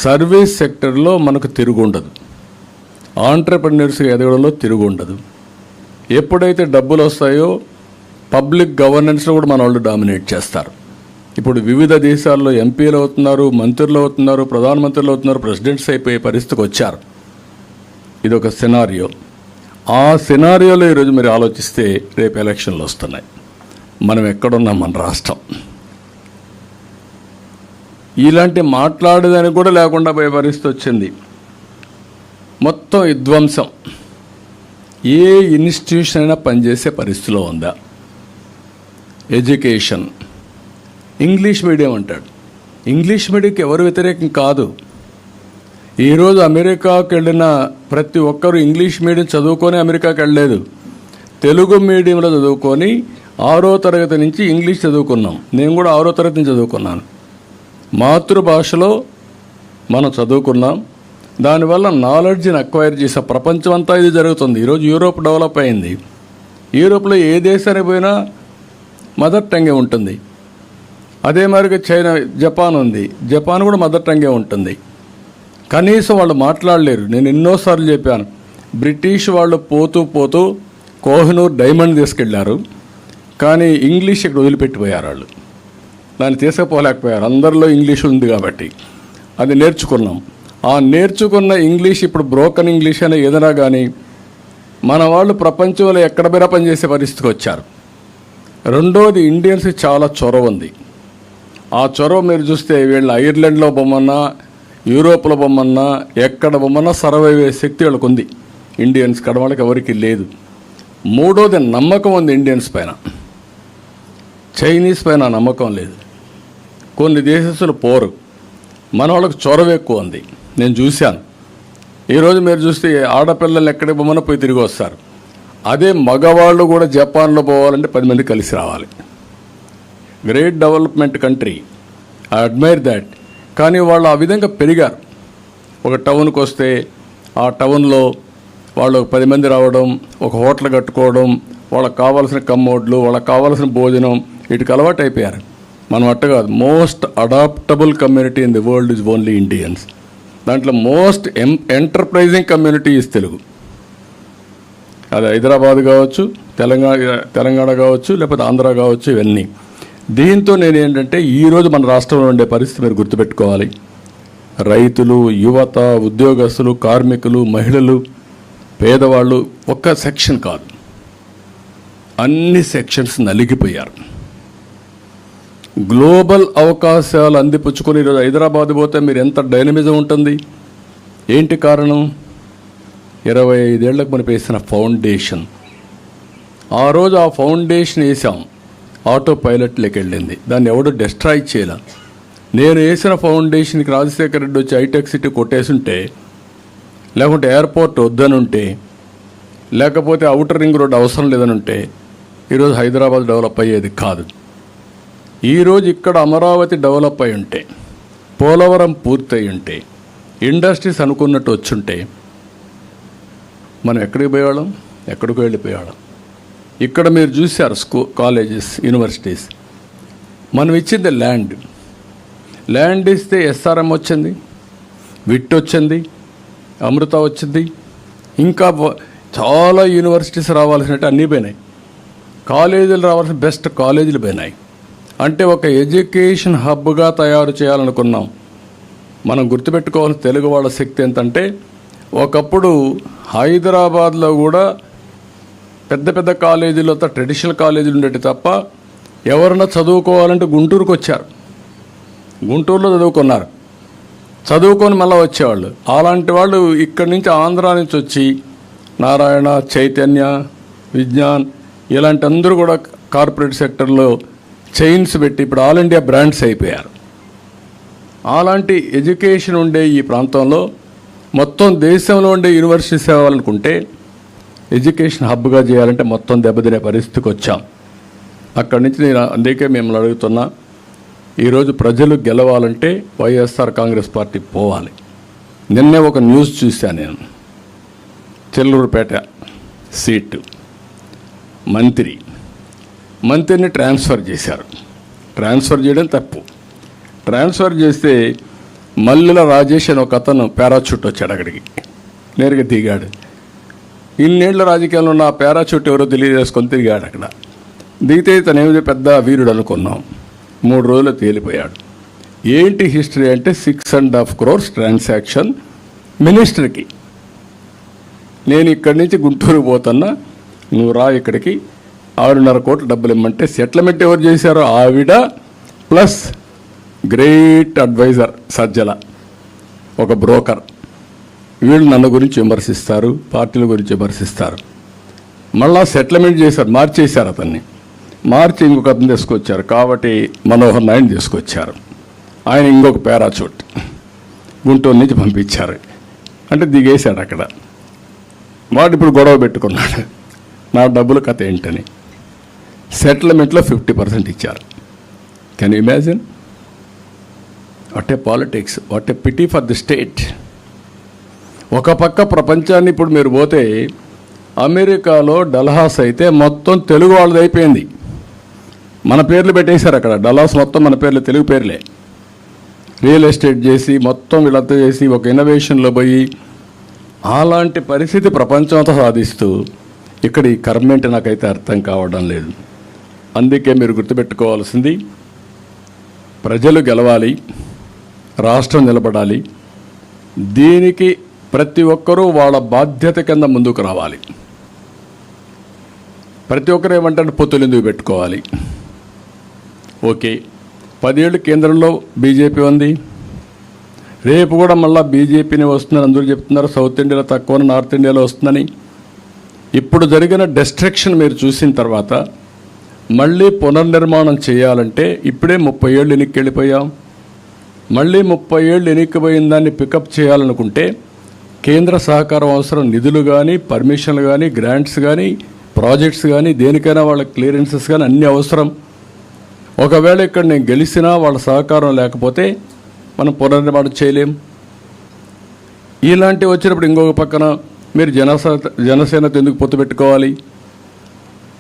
Speaker 1: సర్వీస్ సెక్టర్లో మనకు తిరుగు ఉండదు, ఆంటర్ప్రెన్యూర్స్ ఎదగడంలో తిరుగు ఉండదు. ఎప్పుడైతే డబ్బులు వస్తాయో పబ్లిక్ గవర్నెన్స్లో కూడా మన వాళ్ళు డామినేట్ చేస్తారు. ఇప్పుడు వివిధ దేశాల్లో ఎంపీలు అవుతున్నారు, మంత్రులు అవుతున్నారు, ప్రధానమంత్రులు అవుతున్నారు, ప్రెసిడెంట్స్ అయిపోయే పరిస్థితికి వచ్చారు. ఇదొక సినారియో. ఆ సినారియోలో ఈరోజు మీరు ఆలోచిస్తే రేపు ఎలక్షన్లు వస్తున్నాయి. మనం ఎక్కడున్నాం? మన రాష్ట్రం. ఇలాంటి మాట్లాడేదానికి కూడా లేకుండా పోయే పరిస్థితి వచ్చింది. మొత్తం విధ్వంసం. ఏ ఇన్స్టిట్యూషన్ అయినా పనిచేసే పరిస్థితిలో ఉందా? ఎడ్యుకేషన్, ఇంగ్లీష్ మీడియం అంటాడు. ఇంగ్లీష్ మీడియంకి ఎవరు వ్యతిరేకం కాదు. ఈరోజు అమెరికాకి వెళ్ళిన ప్రతి ఒక్కరూ ఇంగ్లీష్ మీడియం చదువుకొని అమెరికాకి వెళ్ళలేదు. తెలుగు మీడియంలో చదువుకొని 6వ తరగతి నుంచి ఇంగ్లీష్ చదువుకున్నాం. నేను కూడా 6వ తరగతి నుంచి చదువుకున్నాను. మాతృభాషలో మనం చదువుకున్నాం. దానివల్ల నాలెడ్జ్ని అక్వైర్ చేసే ప్రపంచం అంతా ఇది జరుగుతుంది. ఈరోజు యూరోప్ డెవలప్ అయింది. యూరోప్లో ఏ దేశానికి పోయినా మదర్ టంగే ఉంటుంది. అదే మరిగా చైనా, జపాన్ ఉంది. జపాన్ కూడా మదర్ టంగే ఉంటుంది. కనీసం వాళ్ళు మాట్లాడలేరు. నేను ఎన్నోసార్లు చెప్పాను, బ్రిటిష్ వాళ్ళు పోతూ పోతూ కోహినూర్ డైమండ్ తీసుకెళ్లారు, కానీ ఇంగ్లీష్ ఇక్కడ వదిలిపెట్టిపోయారు. వాళ్ళు దాన్ని తీసుకుపోలేకపోయారు. అందరిలో ఇంగ్లీష్ ఉంది కాబట్టి అది నేర్చుకున్నాం. ఆ నేర్చుకున్న ఇంగ్లీష్ ఇప్పుడు బ్రోకన్ ఇంగ్లీష్ అనే ఏదైనా కానీ మన వాళ్ళు ప్రపంచంలో ఎక్కడ పోయినా పనిచేసే పరిస్థితికి వచ్చారు. రెండోది, ఇండియన్స్కి చాలా చొరవ ఉంది. ఆ చొరవ మీరు చూస్తే వీళ్ళు ఐర్లాండ్లో బొమ్మన్నా, యూరోప్లో బొమ్మన్నా, ఎక్కడ బొమ్మన్నా సర్వైవ్ అయ్యే శక్తి వాళ్ళకు ఉంది. ఇండియన్స్ కడవాళ్ళకి ఎవరికి లేదు. మూడోది, నమ్మకం ఉంది ఇండియన్స్ పైన. చైనీస్ పైన నమ్మకం లేదు. కొన్ని దేశస్తులు పోరు, మన వాళ్ళకి చొరవ ఎక్కువ ఉంది. నేను చూశాను. ఈరోజు మీరు చూస్తే ఆడపిల్లలు ఎక్కడికి పోమన్నా పోయి తిరిగి వస్తారు. అదే మగవాళ్ళు కూడా జపాన్లో పోవాలంటే 10 మంది కలిసి రావాలి. Great development country, I admire that. కానీ వాళ్ళు ఆ విధంగా పెరిగారు. ఒక టౌన్కి వస్తే ఆ టౌన్లో వాళ్ళు 10 మంది రావడం, ఒక హోటల్ కట్టుకోవడం, వాళ్ళకి కావాల్సిన కమ్మోడ్లు, వాళ్ళకి కావాల్సిన భోజనం, వీటికి అలవాటు అయిపోయారు. మనం అట్ట కాదు. Most adaptable community in the world is only Indians. దాంట్లో most enterprising community is Telugu. అది హైదరాబాద్ కావచ్చు, తెలంగాణ కావచ్చు, లేకపోతే ఆంధ్ర కావచ్చు, ఇవన్నీ. దీంతో నేను ఏంటంటే ఈరోజు మన రాష్ట్రంలో ఉండే పరిస్థితి మీరు గుర్తుపెట్టుకోవాలి. రైతులు, యువత, ఉద్యోగస్తులు, కార్మికులు, మహిళలు, పేదవాళ్ళు ఒక్క సెక్షన్ కాదు, అన్ని సెక్షన్స్ నలిగిపోయారు. గ్లోబల్ అవకాశాలు అందిపుచ్చుకొని ఈరోజు హైదరాబాద్ పోతే మీరు ఎంత డైనమిజం ఉంటుంది. ఏంటి కారణం? 25 ఏళ్లకు మనం వేసిన ఫౌండేషన్. ఆ రోజు ఆ ఫౌండేషన్ వేసాం, ఆటో పైలట్లోకి వెళ్ళింది. దాన్ని ఎవడు డిస్ట్రాయ్ చేయాల. నేను వేసిన ఫౌండేషన్కి రాజశేఖర రెడ్డి వచ్చి హైటెక్ సిటీ కొట్టేసుంటే, లేకుంటే ఎయిర్పోర్ట్ వద్దనుంటే, లేకపోతే అవుటర్ రింగ్ రోడ్ అవసరం లేదనుంటే ఈరోజు హైదరాబాద్ డెవలప్ అయ్యేది కాదు. ఈరోజు ఇక్కడ అమరావతి డెవలప్ అయి ఉంటే, పోలవరం పూర్తయి ఉంటే, ఇండస్ట్రీస్ అనుకున్నట్టు వచ్చుంటే మనం ఎక్కడికి పోయేవాళ్ళం? ఎక్కడికి వెళ్ళిపోయేవాళ్ళం. ఇక్కడ మీరు చూశారు కాలేజెస్, యూనివర్సిటీస్. మనం ఇచ్చింది ల్యాండ్ ఇస్తే ఎస్ఆర్ఎం వచ్చింది, విట్ వచ్చింది, అమృత వచ్చింది, ఇంకా చాలా యూనివర్సిటీస్ రావాల్సినట్టు అన్నీ పోయినాయి. కాలేజీలు రావాల్సిన బెస్ట్ కాలేజీలు పోయినాయి. అంటే ఒక ఎడ్యుకేషన్ హబ్గా తయారు చేయాలనుకున్నాం. మనం గుర్తుపెట్టుకోవాల్సిన తెలుగు వాళ్ళ శక్తి ఎంతంటే, ఒకప్పుడు హైదరాబాద్లో కూడా పెద్ద పెద్ద కాలేజీలతో ట్రెడిషనల్ కాలేజీలు ఉండేవి తప్ప ఎవరన్నా చదువుకోవాలంటే గుంటూరుకు వచ్చారు, గుంటూరులో చదువుకున్నారు, చదువుకొని మళ్ళీ వచ్చేవాళ్ళు. అలాంటి వాళ్ళు ఇక్కడి నుంచి ఆంధ్రా నుంచి వచ్చి నారాయణ, చైతన్య, విజ్ఞాన్ ఇలాంటి అందరూ కూడా కార్పొరేట్ సెక్టర్లో చైన్స్ పెట్టి ఇప్పుడు ఆల్ ఇండియా బ్రాండ్స్ అయిపోయారు. అలాంటి ఎడ్యుకేషన్ ఉండే ఈ ప్రాంతంలో మొత్తం దేశంలో ఉండే యూనివర్సిటీస్ అవ్వాలనుకుంటే ఎడ్యుకేషన్ హబ్గా చేయాలంటే మొత్తం దెబ్బతినే పరిస్థితికి వచ్చాం. అక్కడి నుంచి నేను అందుకే మిమ్మల్ని అడుగుతున్నా, ఈరోజు ప్రజలు గెలవాలంటే వైఎస్ఆర్ కాంగ్రెస్ పార్టీ పోవాలి. నిన్నే ఒక న్యూస్ చూశాను నేను. చెల్లూరుపేట సీటు మంత్రిని ట్రాన్స్ఫర్ చేశారు. ట్రాన్స్ఫర్ చేయడం తప్పు. ట్రాన్స్ఫర్ చేస్తే మల్లెల రాజేష్ అని ఒక అతను పారాచూట్ వచ్చాడు, అక్కడికి నేరుగా దిగాడు. ఇన్నేళ్ల రాజకీయాల్లో ఉన్న పారాచూట్ ఎవరో తెలియజేసుకొని తిరిగాడు. అక్కడ దిగితే తనేమిది పెద్ద వీరుడు అనుకున్నాం. 3 రోజులు తేలిపోయాడు. ఏంటి హిస్టరీ అంటే 6.5 crores ట్రాన్సాక్షన్ మినిస్టర్కి. నేను ఇక్కడి నుంచి గుంటూరు పోతున్నా, నువ్వు రా ఇక్కడికి, 6.5 కోట్లు డబ్బులు ఇమ్మంటే సెటిల్మెంట్ ఎవరు చేశారో ఆవిడ ప్లస్ గ్రేట్ అడ్వైజర్ సజ్జల, ఒక బ్రోకర్. వీళ్ళు నన్ను గురించి విమర్శిస్తారు, పార్టీల గురించి విమర్శిస్తారు. మళ్ళా సెటిల్మెంట్ చేశారు, మార్చేశారు. అతన్ని మార్చి ఇంకొక అతను తీసుకొచ్చారు. కాబట్టి మనోహర్ నాయుడు తీసుకొచ్చారు. ఆయన ఇంకొక పారాచూట్ గుంటూరు నుంచి పంపించారు. అంటే దిగేశాడు అక్కడ. వాడు ఇప్పుడు గొడవ పెట్టుకున్నాడు, నా డబ్బుల కథ ఏంటని. సెటిల్మెంట్లో 50% ఇచ్చారు. Can you imagine? What a politics, what a pity for the state. ఒక పక్క ప్రపంచాన్ని ఇప్పుడు మీరు పోతే అమెరికాలో డల్హాస్ అయితే మొత్తం తెలుగు వాళ్ళది అయిపోయింది. మన పేర్లు పెట్టేశారు అక్కడ. డల్హాస్ మొత్తం మన పేర్లు, తెలుగు పేర్లే. రియల్ ఎస్టేట్ చేసి మొత్తం వీళ్ళంతా చేసి ఒక ఇన్నోవేషన్లో పోయి అలాంటి పరిస్థితి ప్రపంచంతో సాధిస్తూ ఇక్కడ ఈ కర్మేంటి నాకైతే అర్థం కావడం లేదు. అందుకే మీరు గుర్తుపెట్టుకోవాల్సింది, ప్రజలు గెలవాలి, రాష్ట్రం నిలబడాలి. దీనికి ప్రతి ఒక్కరూ వాళ్ళ బాధ్యత కింద ముందుకు రావాలి. ప్రతి ఒక్కరు ఏమంటారు, పొత్తులు ఎందుకు పెట్టుకోవాలి? ఓకే, 10 ఏళ్ళు కేంద్రంలో బీజేపీ ఉంది, రేపు కూడా మళ్ళీ బీజేపీని వస్తుందని అందరూ చెప్తున్నారు. సౌత్ ఇండియాలో తక్కువ, నార్త్ ఇండియాలో వస్తుందని. ఇప్పుడు జరిగిన డిస్ట్రక్షన్ మీరు చూసిన తర్వాత మళ్ళీ పునర్నిర్మాణం చేయాలంటే ఇప్పుడే 30 ఏళ్ళు వెనక్కి వెళ్ళిపోయాం. మళ్ళీ 30 ఏళ్ళు వెనక్కిపోయిన దాన్ని పికప్ చేయాలనుకుంటే కేంద్ర సహకారం అవసరం. నిధులు కానీ, పర్మిషన్లు కానీ, గ్రాంట్స్ కానీ, ప్రాజెక్ట్స్ కానీ, దేనికైనా వాళ్ళ క్లియరెన్సెస్ కానీ అన్నీ అవసరం. ఒకవేళ ఇక్కడ నేను గెలిచినా వాళ్ళ సహకారం లేకపోతే మనం పునర్నిర్మాణం చేయలేం. ఇలాంటివి వచ్చినప్పుడు ఇంకొక పక్కన మీరు జనసేనతో ఎందుకు పొత్తు పెట్టుకోవాలి,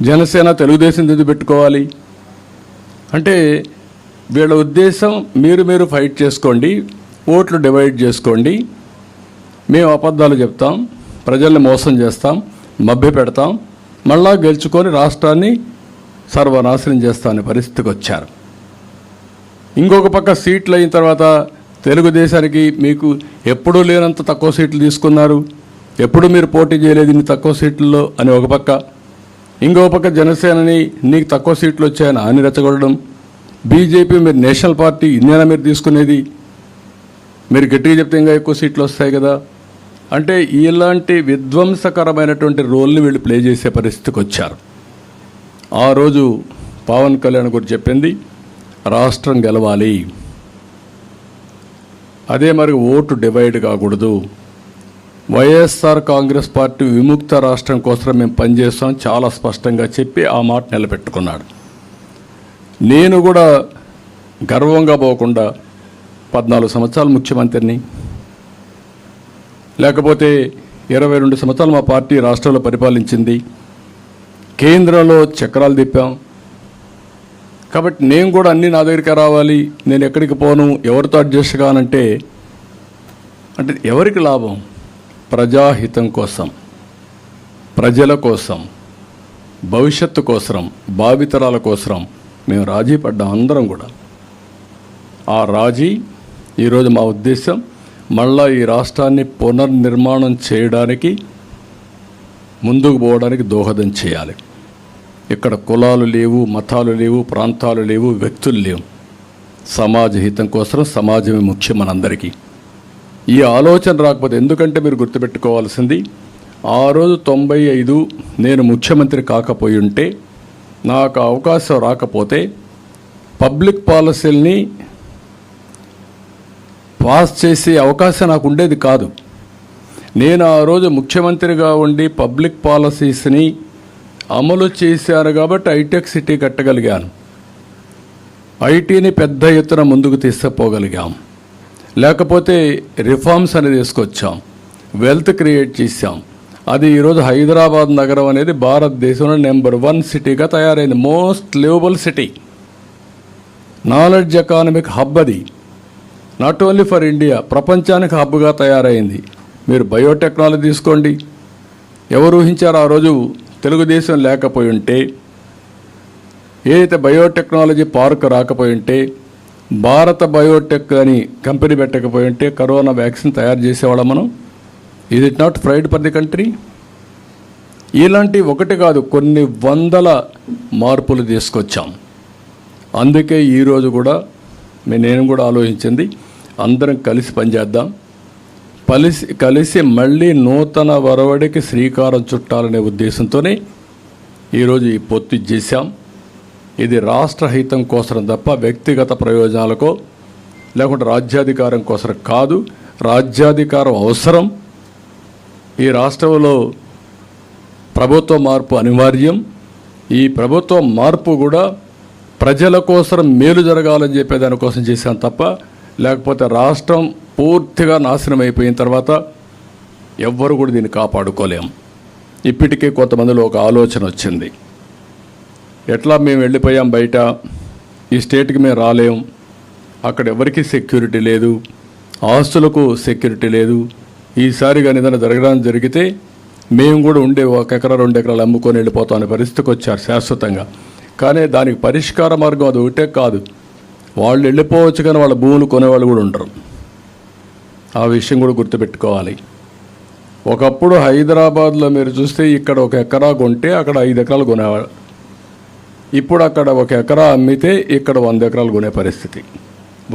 Speaker 1: జనసేన తెలుగుదేశం ఎందుకు పెట్టుకోవాలి అంటే వీళ్ళ ఉద్దేశం మీరు ఫైట్ చేసుకోండి, ఓట్లు డివైడ్ చేసుకోండి, మేము అబద్ధాలు చెప్తాం, ప్రజల్ని మోసం చేస్తాం, మభ్య పెడతాం, మళ్ళా గెలుచుకొని రాష్ట్రాన్ని సర్వనాశనం చేస్తామనే పరిస్థితికి వచ్చారు. ఇంకొక పక్క సీట్లు అయిన తర్వాత తెలుగుదేశానికి మీకు ఎప్పుడూ లేనంత తక్కువ సీట్లు తీసుకున్నారు, ఎప్పుడు మీరు పోటీ చేయలేదు ఇన్ని తక్కువ సీట్లలో అని ఒక పక్క, ఇంకొక పక్క జనసేనని నీకు తక్కువ సీట్లు వచ్చాయని అని రెచ్చగొట్టడం, బీజేపీ మీరు నేషనల్ పార్టీ ఇన్నేనా మీరు తీసుకునేది, మీరు గట్టిగా చెప్తే ఇంకా ఎక్కువ సీట్లు వస్తాయి కదా అంటే ఇలాంటి విధ్వంసకరమైనటువంటి రోల్ని వీళ్ళు ప్లే చేసే పరిస్థితికి వచ్చారు. ఆ రోజు పవన్ కళ్యాణ్ గురించి చెప్పింది రాష్ట్రం గెలవాలి, అదే మరి ఓటు డివైడ్ కాకూడదు, వైఎస్ఆర్ కాంగ్రెస్ పార్టీ విముక్త రాష్ట్రం కోసం మేము పనిచేస్తాం చాలా స్పష్టంగా చెప్పి ఆ మాట నిలబెట్టుకున్నాడు. నేను కూడా గర్వంగా పోకుండా 14 సంవత్సరాలు ముఖ్యమంత్రిని, లేకపోతే 22 సంవత్సరాలు మా పార్టీ రాష్ట్రంలో పరిపాలించింది, కేంద్రంలో చక్రాలు తిప్పాం. కాబట్టి నేను కూడా అన్నీ నా దగ్గరికి రావాలి, నేను ఎక్కడికి పోను, ఎవరితో అడ్జస్ట్ కానంటే అంటే ఎవరికి లాభం? ప్రజాహితం కోసం, ప్రజల కోసం, భవిష్యత్తు కోసం, భావితరాల కోసం మేము రాజీ పడ్డాం అందరం కూడా. ఆ రాజీ ఈరోజు మా ఉద్దేశం మళ్ళా ఈ రాష్ట్రాన్ని పునర్నిర్మాణం చేయడానికి, ముందుకు పోవడానికి దోహదం చేయాలి. ఇక్కడ కులాలు లేవు, మతాలు లేవు, ప్రాంతాలు లేవు, వ్యక్తులు లేవు. సమాజ హితం కోసం సమాజమే ముఖ్యం మనందరికీ. ఈ ఆలోచన రాకపోతే, ఎందుకంటే మీరు గుర్తుపెట్టుకోవాల్సింది ఆ రోజు 95 నేను ముఖ్యమంత్రి కాకపోయి ఉంటే, నాకు అవకాశం రాకపోతే పబ్లిక్ పాలసీల్ని పాస్ చేసే అవకాశం నాకు ఉండేది కాదు. నేను ఆ రోజు ముఖ్యమంత్రిగా ఉండి పబ్లిక్ పాలసీస్ని అమలు చేశాను కాబట్టి హైటెక్ సిటీ కట్టగలిగాను, ఐటీని పెద్ద ఎత్తున ముందుకు తీసుకుపోగలిగాం, లేకపోతే రిఫార్మ్స్ అనేది తీసుకొచ్చాం, వెల్త్ క్రియేట్ చేశాం. అది ఈరోజు హైదరాబాద్ నగరం అనేది భారతదేశంలో నెంబర్ 1 సిటీగా తయారైంది, most liveable city, knowledge economic hub. అది నాట్ ఓన్లీ ఫర్ ఇండియా, ప్రపంచానికి హబ్గా తయారైంది. మీరు బయోటెక్నాలజీ తీసుకోండి, ఎవరు ఊహించారు ఆ రోజు తెలుగుదేశం లేకపోయి ఉంటే, ఏదైతే బయోటెక్నాలజీ పార్క్ రాకపోయి ఉంటే, భారత బయోటెక్ అని కంపెనీ పెట్టకపోయి ఉంటే కరోనా వ్యాక్సిన్ తయారు చేసేవాళ్ళం మనం. Is it not pride for the country? ఇలాంటి ఒకటి కాదు, కొన్ని వందల మార్పులు తీసుకొచ్చాం. అందుకే ఈరోజు కూడా నేను కూడా ఆలోచించింది అందరం కలిసి పనిచేద్దాం, కలిసి మళ్ళీ నూతన వరవడికి శ్రీకారం చుట్టాలనే ఉద్దేశంతోనే ఈరోజు ఈ పొత్తు చేశాం. ఇది రాష్ట్ర హితం కోసం తప్ప వ్యక్తిగత ప్రయోజనాలకో లేకుంటే రాజ్యాధికారం కోసం కాదు. రాజ్యాధికారం అవసరం, ఈ రాష్ట్రంలో ప్రభుత్వ మార్పు అనివార్యం. ఈ ప్రభుత్వ మార్పు కూడా ప్రజల కోసం మేలు జరగాలని చెప్పే దానికోసం చేశాం తప్ప, లేకపోతే రాష్ట్రం పూర్తిగా నాశనం అయిపోయిన తర్వాత ఎవ్వరు కూడా దీన్ని కాపాడుకోలేం. ఇప్పటికే కొంతమందిలో ఒక ఆలోచన వచ్చింది, ఎట్లా మేము వెళ్ళిపోయాం బయట, ఈ స్టేట్కి మేము రాలేం, అక్కడ ఎవరికి సెక్యూరిటీ లేదు, ఆస్తులకు సెక్యూరిటీ లేదు, ఈసారి కానీ ఏదైనా జరగడానికి జరిగితే మేము కూడా ఉండే 1 ఎకరా 2 ఎకరాలు అమ్ముకొని వెళ్ళిపోతాం అనే పరిస్థితికి వచ్చారు శాశ్వతంగా. కానీ దానికి పరిష్కార మార్గం అది ఒకటే కాదు, వాళ్ళు వెళ్ళిపోవచ్చు కానీ వాళ్ళ భూములు కొనేవాళ్ళు కూడా ఉండరు. ఆ విషయం కూడా గుర్తుపెట్టుకోవాలి. ఒకప్పుడు హైదరాబాద్లో మీరు చూస్తే ఇక్కడ 1 ఎకరా కొంటే అక్కడ 5 ఎకరాలు కొనేవాళ్ళు, ఇప్పుడు అక్కడ 1 ఎకరా అమ్మితే ఇక్కడ 100 ఎకరాలు కొనే పరిస్థితి.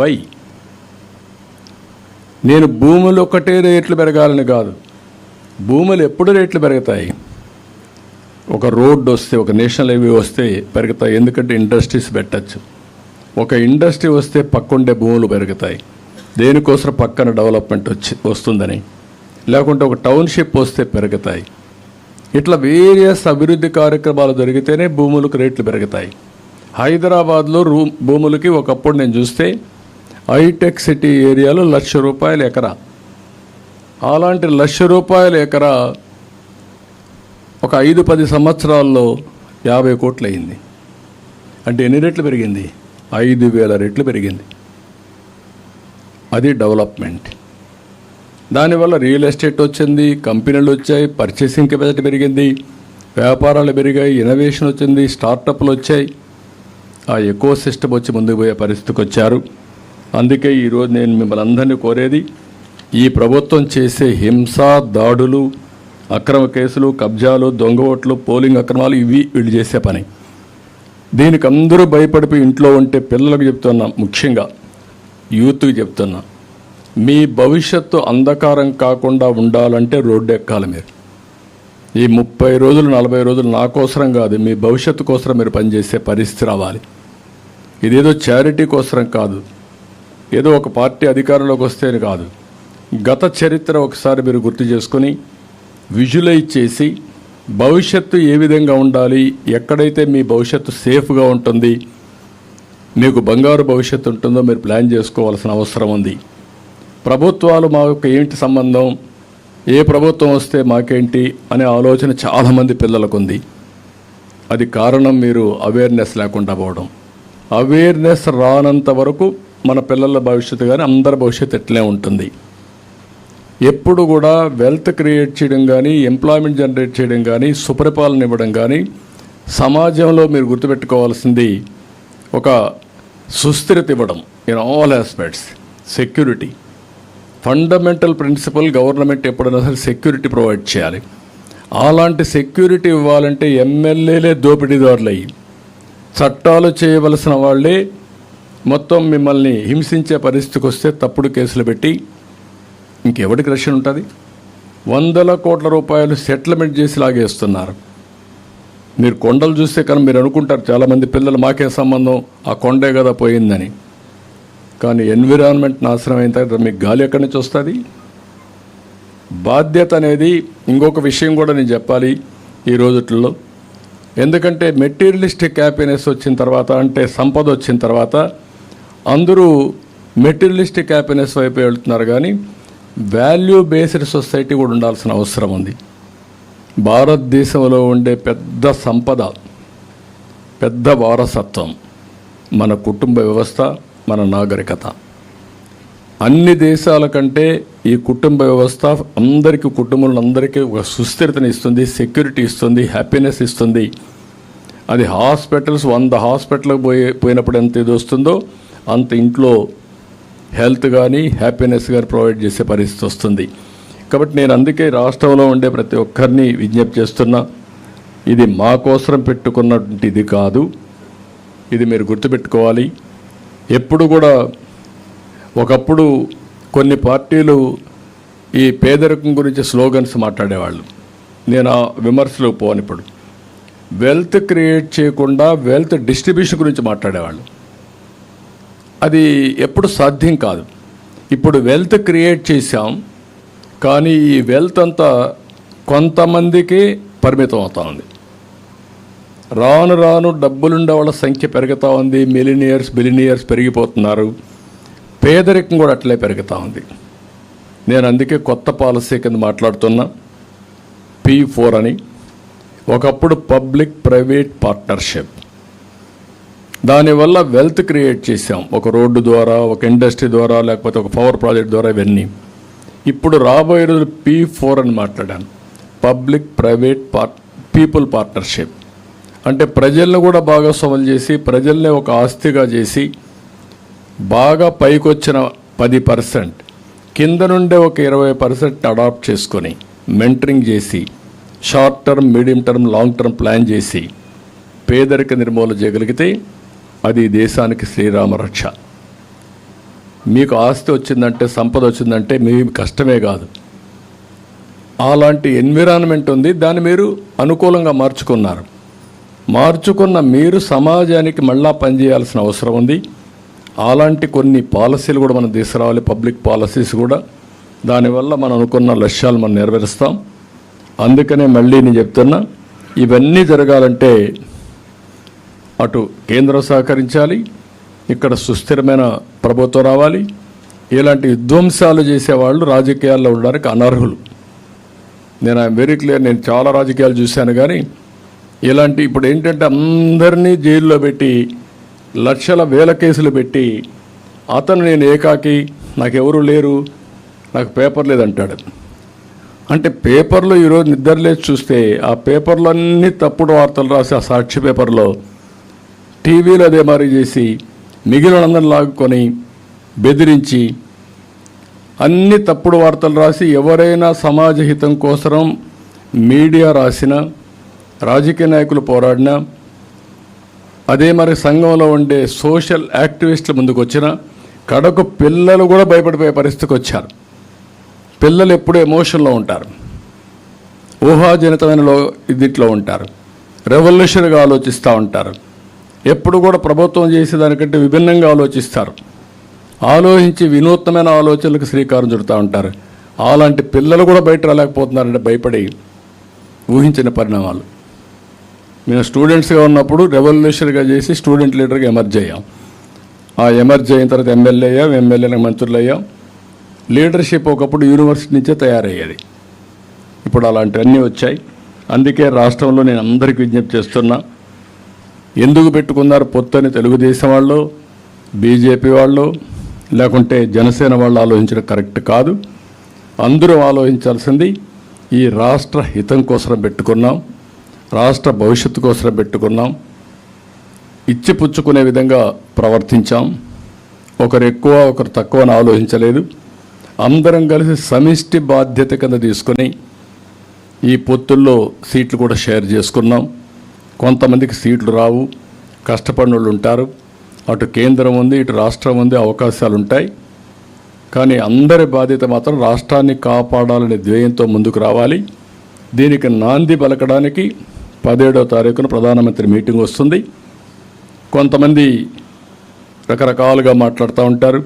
Speaker 1: వై? నేను భూములు ఒకటే రేట్లు పెరగాలని కాదు, భూములు ఎప్పుడు రేట్లు పెరుగుతాయి, ఒక రోడ్డు వస్తే, ఒక నేషనల్ హైవే వస్తే పెరుగుతాయి, ఎందుకంటే ఇండస్ట్రీస్ పెట్టచ్చు. ఒక ఇండస్ట్రీ వస్తే పక్కుండే భూములు పెరుగుతాయి, దేనికోసం పక్కన డెవలప్మెంట్ వస్తుందని. లేకుంటే ఒక టౌన్షిప్ వస్తే పెరుగుతాయి. ఇట్లా వేరియస్ అభివృద్ధి కార్యక్రమాలు జరిగితేనే భూములకు రేట్లు పెరుగుతాయి. హైదరాబాద్లో భూములకి ఒకప్పుడు నేను చూస్తే హైటెక్ సిటీ ఏరియాలో ₹1,00,000 ఎకరా. అలాంటి ₹1,00,000 ఎకరా ఒక 5-10 సంవత్సరాల్లో 50 కోట్లు అయింది. అంటే ఎన్ని రెట్లు పెరిగింది? 5,000 రెట్లు పెరిగింది. అది డెవలప్మెంట్. దానివల్ల రియల్ ఎస్టేట్ వచ్చింది, కంపెనీలు వచ్చాయి, పర్చేసింగ్ కెపాసిటీ పెరిగింది, వ్యాపారాలు పెరిగాయి, ఇన్నోవేషన్ వచ్చింది, స్టార్టప్లు వచ్చాయి. ఆ ఎకో సిస్టమ్ వచ్చి ముందుకు పోయే పరిస్థితికి వచ్చారు. అందుకే ఈరోజు నేను మిమ్మల్ని అందరినీ కోరేది, ఈ ప్రభుత్వం చేసే హింస, దాడులు, అక్రమ కేసులు, కబ్జాలు, దొంగ ఓట్లు, పోలింగ్ అక్రమాలు ఇవి వీళ్ళు చేసే పని. దీనికి అందరూ భయపడిపోయి ఇంట్లో ఉంటే పిల్లలకు చెప్తున్నా, ముఖ్యంగా యూత్కి చెప్తున్నా, మీ భవిష్యత్తు అంధకారం కాకుండా ఉండాలంటే రోడ్డు ఎక్కాలి. మీరు ఈ 30 రోజులు 40 రోజులు నా కోసరం కాదు, మీ భవిష్యత్తు కోసం మీరు పనిచేసే పరిస్థితి రావాలి. ఇదేదో చారిటీ కోసరం కాదు, ఏదో ఒక పార్టీ అధికారంలోకి వస్తేనే కాదు. గత చరిత్ర ఒకసారి మీరు గుర్తు చేసుకొని విజువలైజ్ చేసి భవిష్యత్తు ఏ విధంగా ఉండాలి, ఎక్కడైతే మీ భవిష్యత్తు సేఫ్గా ఉంటుంది, మీకు బంగారు భవిష్యత్తు ఉంటుందో మీరు ప్లాన్ చేసుకోవాల్సిన అవసరం ఉంది. ప్రభుత్వాలు మాకు ఏంటి సంబంధం, ఏ ప్రభుత్వం వస్తే మాకేంటి అనే ఆలోచన చాలామంది పిల్లలకు ఉంది. అది కారణం మీరు అవేర్నెస్ లేకుండా పోవడం. అవేర్నెస్ రానంత వరకు మన పిల్లల భవిష్యత్తు కానీ అందరి భవిష్యత్తు ఎట్లే ఉంటుంది. ఎప్పుడు కూడా వెల్త్ క్రియేట్ చేయడం కానీ, ఎంప్లాయ్మెంట్ జనరేట్ చేయడం కానీ, సుపరిపాలన ఇవ్వడం కానీ, సమాజంలో మీరు గుర్తుపెట్టుకోవాల్సింది ఒక సుస్థిరత ఇవ్వడం in all aspects. Security fundamental principal. Government ఎప్పుడైనా సరే సెక్యూరిటీ ప్రొవైడ్ చేయాలి. అలాంటి సెక్యూరిటీ ఇవ్వాలంటే ఎమ్మెల్యేలే దోపిడీదారులు అయ్యి చట్టాలు చేయవలసిన వాళ్ళే మొత్తం మిమ్మల్ని హింసించే పరిస్థితికి వస్తే తప్పుడు కేసులు పెట్టి ఇంకెవరికి రక్షణ ఉంటుంది? ₹100 కోట్ల సెటిల్మెంట్ చేసి లాగేస్తున్నారు. మీరు కొండలు చూస్తే కానీ మీరు అనుకుంటారు చాలామంది పిల్లలు, మాకే సంబంధం, ఆ కొండే కదా పోయిందని. కానీ ఎన్విరాన్మెంట్ నాశనం అయిన తర్వాత మీకు గాలి ఎక్కడి నుంచి వస్తుంది? బాధ్యత అనేది ఇంకొక విషయం కూడా నేను చెప్పాలి ఈ రోజుల్లో. ఎందుకంటే మెటీరియలిస్టిక్ హ్యాపీనెస్ వచ్చిన తర్వాత, అంటే సంపద వచ్చిన తర్వాత అందరూ మెటీరియలిస్టిక్ హ్యాపీనెస్ వైపు వెళ్తున్నారు. కానీ వాల్యూ బేస్డ్ సొసైటీ కూడా ఉండాల్సిన అవసరం ఉంది. భారతదేశంలో ఉండే పెద్ద సంపద, పెద్ద వారసత్వం మన కుటుంబ వ్యవస్థ, మన నాగరికత. అన్ని దేశాల కంటే ఈ కుటుంబ వ్యవస్థ అందరికీ, కుటుంబంలో ఒక సుస్థిరతని ఇస్తుంది, సెక్యూరిటీ ఇస్తుంది, హ్యాపీనెస్ ఇస్తుంది. అది హాస్పిటల్స్ 100 హాస్పిటల్కి పోయినప్పుడు ఎంత ఇది వస్తుందో అంత ఇంట్లో హెల్త్ కానీ హ్యాపీనెస్ కానీ ప్రొవైడ్ చేసే పరిస్థితి వస్తుంది. కాబట్టి నేను అందుకే రాష్ట్రంలో ఉండే ప్రతి ఒక్కరిని విజ్ఞప్తి చేస్తున్నా, ఇది మా కోసం పెట్టుకున్నటువంటి ఇది కాదు, ఇది మీరు గుర్తుపెట్టుకోవాలి. ఎప్పుడు కూడా ఒకప్పుడు కొన్ని పార్టీలు ఈ పేదరికం గురించి స్లోగన్స్ మాట్లాడేవాళ్ళు. నేను ఆ విమర్శలు పోను. ఇప్పుడు వెల్త్ క్రియేట్ చేయకుండా వెల్త్ డిస్ట్రిబ్యూషన్ గురించి మాట్లాడేవాళ్ళు. అది ఎప్పుడు సాధ్యం కాదు. ఇప్పుడు వెల్త్ క్రియేట్ చేశాం, కానీ ఈ వెల్త్ అంతా కొంతమందికి పరిమితం అవుతా ఉంది. రాను రాను డబ్బులుండే వాళ్ళ సంఖ్య పెరుగుతూ ఉంది. మిలినియర్స్, బిలినియర్స్ పెరిగిపోతున్నారు. పేదరికం కూడా అట్లే పెరుగుతూ ఉంది. నేను అందుకే కొత్త పాలసీ కింద మాట్లాడుతున్నా, P4 అని. ఒకప్పుడు పబ్లిక్ ప్రైవేట్ పార్ట్నర్షిప్, దానివల్ల వెల్త్ క్రియేట్ చేసాం. ఒక రోడ్డు ద్వారా, ఒక ఇండస్ట్రీ ద్వారా, లేకపోతే ఒక పవర్ ప్రాజెక్ట్ ద్వారా, ఇవన్నీ. ఇప్పుడు రాబోయే రోజు P4 అని మాట్లాడాను, పబ్లిక్ ప్రైవేట్ పీపుల్ పార్ట్నర్షిప్. అంటే ప్రజలను కూడా భాగస్వాములు చేసి, ప్రజల్నే ఒక ఆస్తిగా చేసి, బాగా పైకొచ్చిన 10%, కింద నుండే ఒక 20% అడాప్ట్ చేసుకొని, మెంటరింగ్ చేసి, short term, medium term, long term plan చేసి పేదరిక నిర్మూలన చేయగలిగితే అది దేశానికి శ్రీరామ రక్ష. మీకు ఆస్తి వచ్చిందంటే, సంపద వచ్చిందంటే మీ కష్టమే కాదు, అలాంటి ఎన్విరాన్మెంట్ ఉంది. దాన్ని మీరు అనుకూలంగా మార్చుకున్నారు. మార్చుకున్న మీరు సమాజానికి మళ్ళా పనిచేయాల్సిన అవసరం ఉంది. అలాంటి కొన్ని పాలసీలు కూడా మనం తీసుకురావాలి, పబ్లిక్ పాలసీస్ కూడా. దానివల్ల మనం అనుకున్న లక్ష్యాలు మనం నెరవేరుస్తాం. అందుకనే మళ్ళీ నేను చెప్తున్నా, ఇవన్నీ జరగాలంటే అటు కేంద్రం సహకరించాలి, ఇక్కడ సుస్థిరమైన ప్రభుత్వం రావాలి. ఇలాంటి విధ్వంసాలు చేసేవాళ్ళు రాజకీయాల్లో ఉండడానికి అనర్హులు. నేను ఐఎమ్ వెరీ క్లియర్. నేను చాలా రాజకీయాలు చూశాను, కానీ ఇలాంటి ఇప్పుడు ఏంటంటే అందరినీ జైల్లో పెట్టి లక్షల వేల కేసులు పెట్టి అతను నేను ఏకాకి, నాకెవరు లేరు, నాకు పేపర్ లేదంటాడు. అంటే పేపర్లో ఈరోజు నిద్రలేసి చూస్తే ఆ పేపర్లో అన్నీ తప్పుడు వార్తలు రాసి ఆ సాక్షి పేపర్లో టీవీలో అదే మారి చేసి మిగిలిన అందరిని లాగుకొని బెదిరించి అన్ని తప్పుడు వార్తలు రాసి ఎవరైనా సమాజ హితం కోసం మీడియా రాసినా, రాజకీయ నాయకులు పోరాడినా, అదే మరి సంఘంలో ఉండే సోషల్ యాక్టివిస్టుల ముందుకు వచ్చిన కడకు పిల్లలు కూడా భయపడిపోయే పరిస్థితికి వచ్చారు. పిల్లలు ఎప్పుడు ఎమోషన్లో ఉంటారు, ఊహాజనితమైన దీంట్లో ఉంటారు, రెవల్యూషన్గా ఆలోచిస్తూ ఉంటారు. ఎప్పుడు కూడా ప్రభుత్వం చేసేదానికంటే విభిన్నంగా ఆలోచిస్తారు. ఆలోచించి వినూత్నమైన ఆలోచనలకు శ్రీకారం చుడుతూ ఉంటారు. అలాంటి పిల్లలు కూడా బయట రాలేకపోతున్నారంటే భయపడి ఊహించిన పరిణామాలు. మేము స్టూడెంట్స్గా ఉన్నప్పుడు రెవల్యూషన్గా చేసి స్టూడెంట్ లీడర్గా ఎమర్జ్ అయ్యాం. ఆ ఎమర్జ్ అయిన తర్వాత ఎమ్మెల్యే అయ్యాం, ఎమ్మెల్యేలకు మంత్రులు అయ్యాం. లీడర్షిప్ ఒకప్పుడు యూనివర్సిటీ నుంచే తయారయ్యేది. ఇప్పుడు అలాంటివన్నీ వచ్చాయి. అందుకే రాష్ట్రంలో నేను అందరికీ విజ్ఞప్తి చేస్తున్నా, ఎందుకు పెట్టుకున్నారు పొత్తని తెలుగుదేశం వాళ్ళు, బీజేపీ వాళ్ళు, లేకుంటే జనసేన వాళ్ళు ఆలోచించడం కరెక్ట్ కాదు. అందరూ ఆలోచించాల్సింది ఈ రాష్ట్ర హితం కోసం పెట్టుకున్నాం, రాష్ట్ర భవిష్యత్తు కోసం పెట్టుకున్నాం. ఇచ్చిపుచ్చుకునే విధంగా ప్రవర్తించాం. ఒకరు ఎక్కువ ఒకరు తక్కువ అని ఆలోచించలేదు. అందరం కలిసి సమిష్టి బాధ్యత కింద తీసుకొని ఈ పొత్తుల్లో సీట్లు కూడా షేర్ చేసుకున్నాం. కొంతమందికి సీట్లు రావు, కష్టపడిన వాళ్ళు ఉంటారు. అటు కేంద్రం ఉంది, ఇటు రాష్ట్రం ఉంది, అవకాశాలు ఉంటాయి. కానీ అందరి బాధ్యత మాత్రం రాష్ట్రాన్ని కాపాడాలనే ధ్యేయంతో ముందుకు రావాలి. దీనికి నాంది పలకడానికి 17వ తారీఖున ప్రధానమంత్రి మీటింగ్ వస్తుంది. కొంతమంది రకరకాలుగా మాట్లాడుతూ ఉంటారు.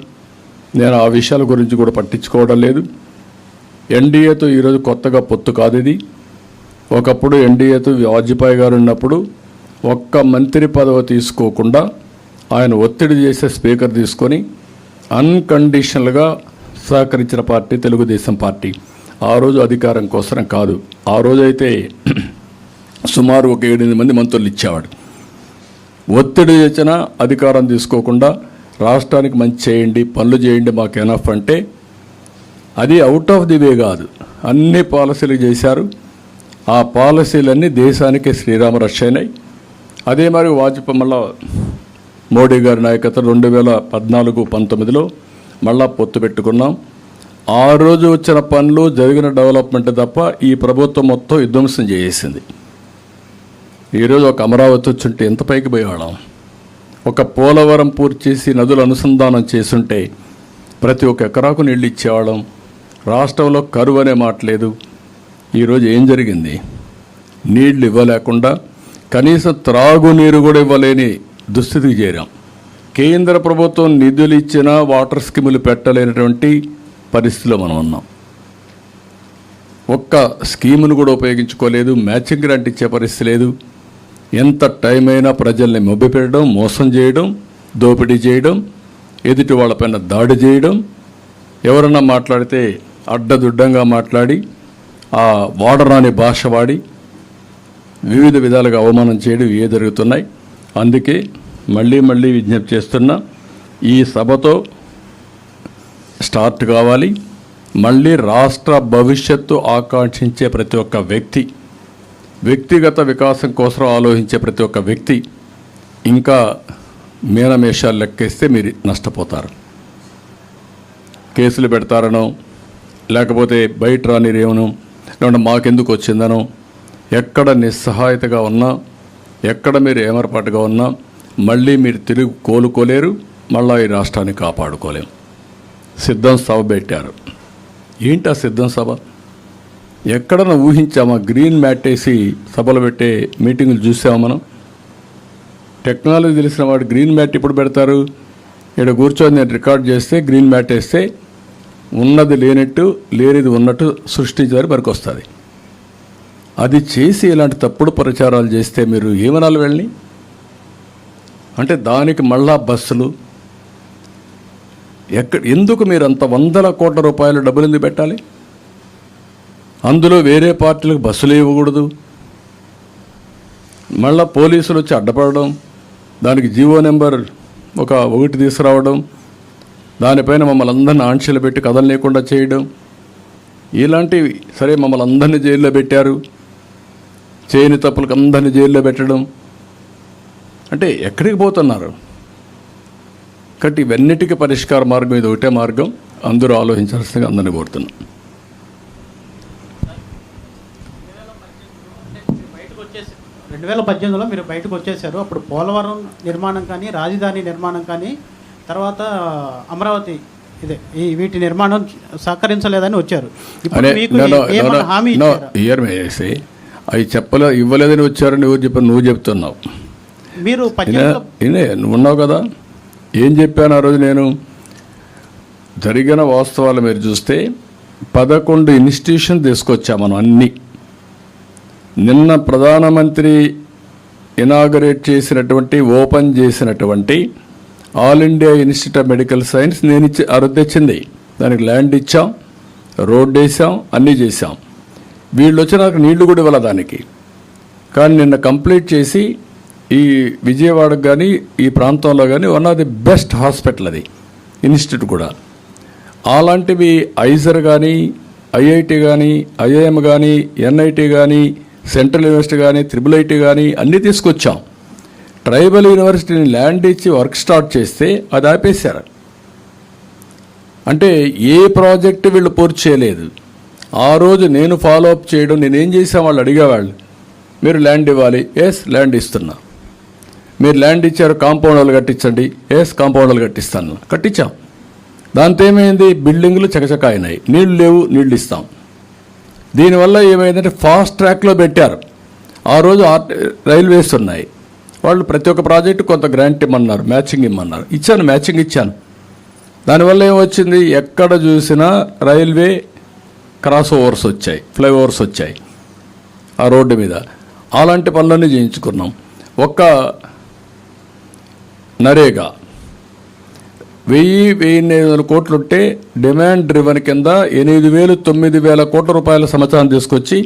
Speaker 1: నేను ఆ విషయాల గురించి కూడా పట్టించుకోవడం లేదు. ఎన్డీఏతో ఈరోజు కొత్తగా పొత్తు కాదు ఇది. ఒకప్పుడు ఎన్డీఏతో వాజ్పేయి గారు ఉన్నప్పుడు ఒక్క మంత్రి పదవి తీసుకోకుండా ఆయన ఒత్తిడి చేసే స్పీకర్ తీసుకొని అన్కండిషనల్గా సహకరించిన పార్టీ తెలుగుదేశం పార్టీ. ఆ రోజు అధికారం కోసం కాదు. ఆ రోజైతే సుమారు ఒక 7-8 మంది మంత్రులు ఇచ్చేవాడు. ఒత్తిడి చేసిన అధికారం తీసుకోకుండా రాష్ట్రానికి మంచి చేయండి, పనులు చేయండి, మాకు ఎనఫ్ అంటే అది అవుట్ ఆఫ్ ది వే కాదు. అన్ని పాలసీలు చేశారు. ఆ పాలసీలన్నీ దేశానికి శ్రీరామ రక్ష అయినాయి. అదే మరి వాజ్పేయి మళ్ళా మోడీ గారి నాయకత్వం 2014-19లో మళ్ళా పొత్తు పెట్టుకున్నాం. ఆ రోజు వచ్చిన పనులు, జరిగిన డెవలప్మెంట్ తప్ప ఈ ప్రభుత్వం మొత్తం విధ్వంసం చేసేసింది. ఈరోజు ఒక అమరావతి వచ్చుంటే ఎంత పైకి పోయేవాళ్ళం. ఒక పోలవరం పూర్తి చేసి నదుల అనుసంధానం చేసుంటే ప్రతి ఒక్క ఎకరాకు నీళ్ళు ఇచ్చేవాళ్ళం. రాష్ట్రంలో కరువు అనే మాట లేదు. ఈరోజు ఏం జరిగింది? నీళ్లు ఇవ్వలేకుండా కనీసం త్రాగునీరు కూడా ఇవ్వలేని దుస్థితికి చేరాం. కేంద్ర ప్రభుత్వం నిధులు ఇచ్చినా వాటర్ స్కీములు పెట్టలేనటువంటి పరిస్థితిలో మనం ఉన్నాం. ఒక్క స్కీమును కూడా ఉపయోగించుకోలేదు. మ్యాచింగ్ గ్రాంట్ ఇచ్చే పరిస్థితి లేదు. ఎంత టైం అయినా ప్రజల్ని మభ్యపెట్టడం, మోసం చేయడం, దోపిడీ చేయడం, ఎదుటి వాళ్ళపైన దాడి చేయడం, ఎవరన్నా మాట్లాడితే అడ్డదుడ్డంగా మాట్లాడి ఆ వాడరాని భాష వాడి వివిధ విధాలుగా అవమానం చేయడం ఇవే జరుగుతున్నాయి. అందుకే మళ్ళీ విజ్ఞప్తి చేస్తున్నా, ఈ సభతో స్టార్ట్ కావాలి. మళ్ళీ రాష్ట్ర భవిష్యత్తు ఆకాంక్షించే ప్రతి ఒక్క వ్యక్తి, వ్యక్తిగత వికాసం కోసం ఆలోచించే ప్రతి ఒక్క వ్యక్తి ఇంకా మీనమేషాలు లెక్కేస్తే మీరు నష్టపోతారు. కేసులు పెడతారనో, లేకపోతే బయట రానిరేమనో, లేకుంటే మాకెందుకు వచ్చిందనో, ఎక్కడ నిస్సహాయతగా ఉన్నా, ఎక్కడ మీరు ఏమరపాటుగా ఉన్నా మళ్ళీ మీరు తిరిగి కోలుకోలేరు. మళ్ళీ ఈ రాష్ట్రాన్ని కాపాడుకోలేము. సిద్ధం సభ పెట్టారు. ఏంటి ఆ సిద్ధం సభ? ఎక్కడన్నా ఊహించామా? గ్రీన్ మ్యాట్ వేసి సభలు పెట్టే మీటింగులు చూసామా మనం? టెక్నాలజీ తెలిసిన వాడు గ్రీన్ మ్యాట్ ఇప్పుడు పెడతారు. ఇక్కడ కూర్చొని నేను రికార్డ్ చేస్తే గ్రీన్ మ్యాట్ వేస్తే ఉన్నది లేనట్టు లేనిది ఉన్నట్టు సృష్టించారు మనకు వస్తుంది. అది చేసి ఇలాంటి తప్పుడు ప్రచారాలు చేస్తే మీరు ఏమనాలి వెళ్ళి? అంటే దానికి మళ్ళా బస్సులు ఎందుకు మీరు అంత 100 కోట్ల రూపాయలు డబ్బులు ఎందుకు పెట్టాలి? అందులో వేరే పార్టీలకు బస్సులు ఇవ్వకూడదు. మళ్ళా పోలీసులు వచ్చి అడ్డపడడం, దానికి జీవో నెంబర్ ఒకటి తీసుకురావడం, దానిపైన మమ్మల్ని అందరినీ ఆంక్షలు పెట్టి కదలలేకుండా చేయడం, ఇలాంటివి. సరే, మమ్మల్ని అందరినీ జైల్లో పెట్టారు, చేయని తప్పులకు అందరినీ జైల్లో పెట్టడం అంటే ఎక్కడికి పోతున్నారు? కాబట్టి ఇవన్నిటికీ పరిష్కార మార్గం ఇది ఒకటే మార్గం. అందరూ ఆలోచించాల్సిందిగా అందరినీ కోరుతున్నాం.
Speaker 4: 2018లో మీరు బయటకు వచ్చేసారు. అప్పుడు పోలవరం నిర్మాణం కానీ, రాజధాని నిర్మాణం కానీ, తర్వాత అమరావతి వీటి నిర్మాణం సహకరించలేదని వచ్చారు. ఇప్పుడు మీకు ఏమన్నా హామీ ఇచ్చారా?
Speaker 1: అవి ఇవ్వలేదని వచ్చారని ఎవరు చెప్పారు? నువ్వు చెప్తున్నావు.
Speaker 4: మీరు
Speaker 1: నువ్వు ఉన్నావు కదా. ఏం చెప్పాను ఆ రోజు? నేను జరిగిన వాస్తవాలు మీరు చూస్తే 11 ఇన్స్టిట్యూషన్ తీసుకొచ్చాం మనం అన్నీ. నిన్న ప్రధానమంత్రి ఇనాగరేట్ చేసినటువంటి, ఓపెన్ చేసినటువంటి all India institute of medical science నేను తెచ్చింది. దానికి ల్యాండ్ ఇచ్చాం, రోడ్డు వేసాం, అన్నీ చేశాం. వీళ్ళు వచ్చి నాకు నీళ్లు కూడా ఇవ్వాలి దానికి. కానీ నిన్న కంప్లీట్ చేసి ఈ విజయవాడకు కానీ ఈ ప్రాంతంలో కానీ one of the best hospital అది ఇన్స్టిట్యూట్ కూడా. అలాంటివి ఐజర్ కానీ, ఐఐటి కానీ, ఐఐఎం కానీ, ఎన్ఐటి కానీ, సెంట్రల్ యూనివర్సిటీ కానీ, IIIT కానీ అన్నీ తీసుకొచ్చాం. ట్రైబల్ యూనివర్సిటీని ల్యాండ్ ఇచ్చి వర్క్ స్టార్ట్ చేస్తే అది ఆపేశారు. అంటే ఏ ప్రాజెక్టు వీళ్ళు పూర్తి చేయలేదు. ఆ రోజు నేను ఫాలో అప్ చేయడం, నేనేం చేసాం వాళ్ళు అడిగేవాళ్ళు, మీరు ల్యాండ్ ఇవ్వాలి. ఎస్, ల్యాండ్ ఇస్తున్నా. మీరు ల్యాండ్ ఇచ్చారు, కాంపౌండ్ వాళ్ళు కట్టించండి. ఎస్, కాంపౌండ్ వాళ్ళు కట్టిస్తాను. కట్టించాం. దాంతో ఏమైంది? బిల్డింగులు చకచక అయినాయి. నీళ్లు లేవు, నీళ్లు ఇస్తాం. దీనివల్ల ఏమైందంటే ఫాస్ట్ ట్రాక్లో పెట్టారు. ఆ రోజు రైల్వేస్ ఉన్నాయి. వాళ్ళు ప్రతి ఒక్క ప్రాజెక్టు కొంత గ్రాంట్ ఇమ్మన్నారు, మ్యాచింగ్ ఇమ్మన్నారు. ఇచ్చాను, మ్యాచింగ్ ఇచ్చాను. దానివల్ల ఏమొచ్చింది? ఎక్కడ చూసినా రైల్వే క్రాస్ ఓవర్స్ వచ్చాయి, ఫ్లైఓవర్స్ వచ్చాయి ఆ రోడ్డు మీద. అలాంటి పనులన్నీ చేయించుకున్నాం. ఒక్క నరేగా 1000-1500 కోట్లు ఉంటే డిమాండ్ డ్రివన్ కింద 8,000-9,000 కోట్ల రూపాయల సంవత్సరాన్ని తీసుకొచ్చి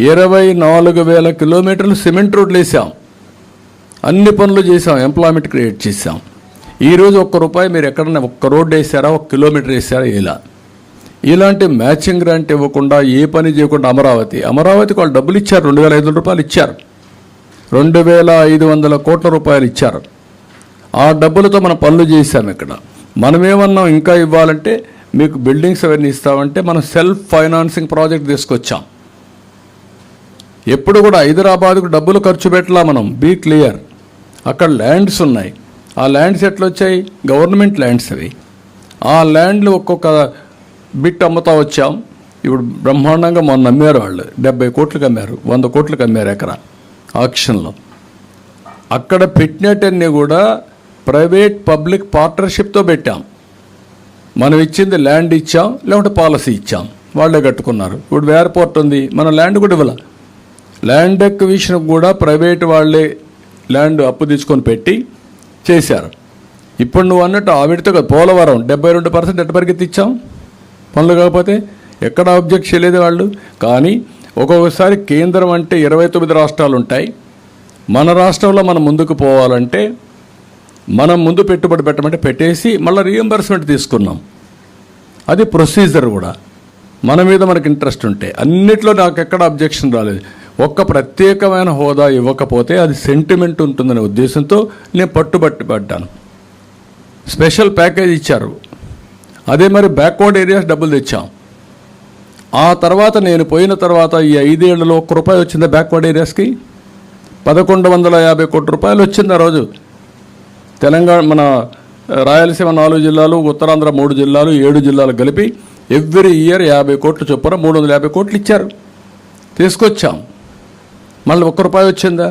Speaker 1: 24,000 కిలోమీటర్లు సిమెంట్ రోడ్లు వేసాం. అన్ని పనులు చేసాం, ఎంప్లాయ్మెంట్ క్రియేట్ చేసాం. ఈరోజు ₹1 మీరు ఎక్కడన్నా ఒక్క రోడ్డు వేసారా, 1 కిలోమీటర్ వేసారా? ఇలాంటి మ్యాచింగ్ గ్రాంట్ ఇవ్వకుండా, ఏ పని చేయకుండా అమరావతికి వాళ్ళు డబ్బులు ఇచ్చారు. ₹2,500 ఇచ్చారు. 2,500 కోట్ల రూపాయలు ఇచ్చారు. ఆ డబ్బులతో మనం పనులు చేశాం. ఇక్కడ మనమేమన్నాం, ఇంకా ఇవ్వాలంటే మీకు బిల్డింగ్స్ అవన్నీ ఇస్తామంటే మనం సెల్ఫ్ ఫైనాన్సింగ్ ప్రాజెక్ట్ తీసుకొచ్చాం. ఎప్పుడు కూడా హైదరాబాద్కు డబ్బులు ఖర్చు పెట్టలా మనం. Be clear. అక్కడ ల్యాండ్స్ ఉన్నాయి. ఆ ల్యాండ్స్ ఎట్లా వచ్చాయి? గవర్నమెంట్ ల్యాండ్స్ అవి. ఆ ల్యాండ్లు ఒక్కొక్క బిట్ అమ్ముతా వచ్చాం. ఇప్పుడు బ్రహ్మాండంగా మొన్న అమ్మారు వాళ్ళు. 70 కోట్లకు అమ్మారు, 100 కోట్లకు అమ్మారు ఎకరా ఆక్షన్లో. అక్కడ పెట్టినట్టన్నీ కూడా ప్రైవేట్ పబ్లిక్ పార్ట్నర్షిప్తో పెట్టాం. మనం ఇచ్చింది ల్యాండ్ ఇచ్చాం, లేకుంటే పాలసీ ఇచ్చాం, వాళ్ళే కట్టుకున్నారు. ఇప్పుడు ఎయిర్పోర్ట్ ఉంది, మనం ల్యాండ్ కూడా ఇవ్వాలి. ల్యాండ్ ఎక్విజిషన్ కూడా ప్రైవేట్ వాళ్ళే ల్యాండ్ అప్పు తీసుకొని పెట్టి చేశారు. ఇప్పుడు నువ్వు అన్నట్టు ఆవిడతో పోలవరం 72% ఎట్ట పరిగెత్తిచ్చాం పనులు. కాకపోతే ఎక్కడ ఆబ్జెక్ట్ చేయలేదు వాళ్ళు. కానీ ఒక్కొక్కసారి కేంద్రం అంటే 29 రాష్ట్రాలు ఉంటాయి. మన రాష్ట్రంలో మనం ముందుకు పోవాలంటే మనం ముందు పెట్టుబడి పెట్టమంటే పెట్టేసి మళ్ళీ రీఎంబర్స్మెంట్ తీసుకున్నాం. అది ప్రొసీజర్ కూడా. మన మీద మనకు ఇంట్రెస్ట్ ఉంటే అన్నిట్లో నాకు ఎక్కడ అబ్జెక్షన్ రాలేదు. ఒక్క ప్రత్యేకమైన హోదా ఇవ్వకపోతే అది సెంటిమెంట్ ఉంటుందనే ఉద్దేశంతో నేను పడ్డాను. స్పెషల్ ప్యాకేజ్ ఇచ్చారు. అదే మరి బ్యాక్వర్డ్ ఏరియాస్ డబ్బులు తెచ్చాం. ఆ తర్వాత నేను పోయిన తర్వాత ఈ 5 ఏళ్లలో ₹1 వచ్చిందా బ్యాక్వర్డ్ ఏరియాస్కి? 1,150 కోట్ల రూపాయలు వచ్చింది ఆ రోజు. తెలంగాణ, మన రాయలసీమ 4 జిల్లాలు, ఉత్తరాంధ్ర 3 జిల్లాలు, 7 జిల్లాలు కలిపి ఎవ్రీ ఇయర్ 50 కోట్ల చొప్పున 350 కోట్లు ఇచ్చారు. తీసుకొచ్చాం. మళ్ళీ ₹1 వచ్చిందా?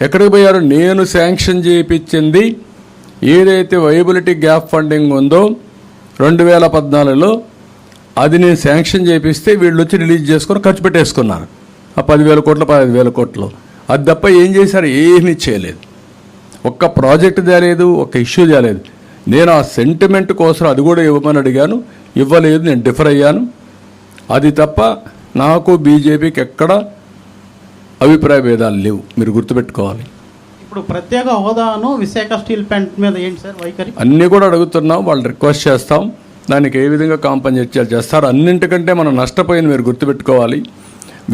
Speaker 1: ఎక్కడికి పోయారు? నేను శాంక్షన్ చేయించింది ఏదైతే వైబిలిటీ గ్యాప్ ఫండింగ్ ఉందో 2014లో అది నేను శాంక్షన్ చేపిస్తే వీళ్ళు వచ్చి రిలీజ్ చేసుకొని ఖర్చు పెట్టేసుకున్నారు. ఆ 10,000 కోట్లు 15,000 కోట్లు. అది తప్ప ఏం చేశారు? ఏమీ చేయలేదు. ఒక్క ప్రాజెక్ట్ తేలేదు, ఒక్క ఇష్యూ తేలేదు. నేను ఆ సెంటిమెంట్ కోసం అది కూడా ఇవ్వమని అడిగాను, ఇవ్వలేదు. నేను డిఫర్ అయ్యాను. అది తప్ప నాకు బీజేపీకి ఎక్కడ అభిప్రాయ భేదాలు లేవు. మీరు గుర్తుపెట్టుకోవాలి.
Speaker 4: ఇప్పుడు ప్రత్యేక హోదాను విశాఖ స్టీల్ ప్లాంట్ మీద ఏంటి సార్ వైఖరి?
Speaker 1: అన్నీ కూడా అడుగుతున్నాం, వాళ్ళు రిక్వెస్ట్ చేస్తాం. దానికి ఏ విధంగా కాంపన్సేట్ చేస్తారు? అన్నింటికంటే మనం నష్టపోయింది మీరు గుర్తుపెట్టుకోవాలి.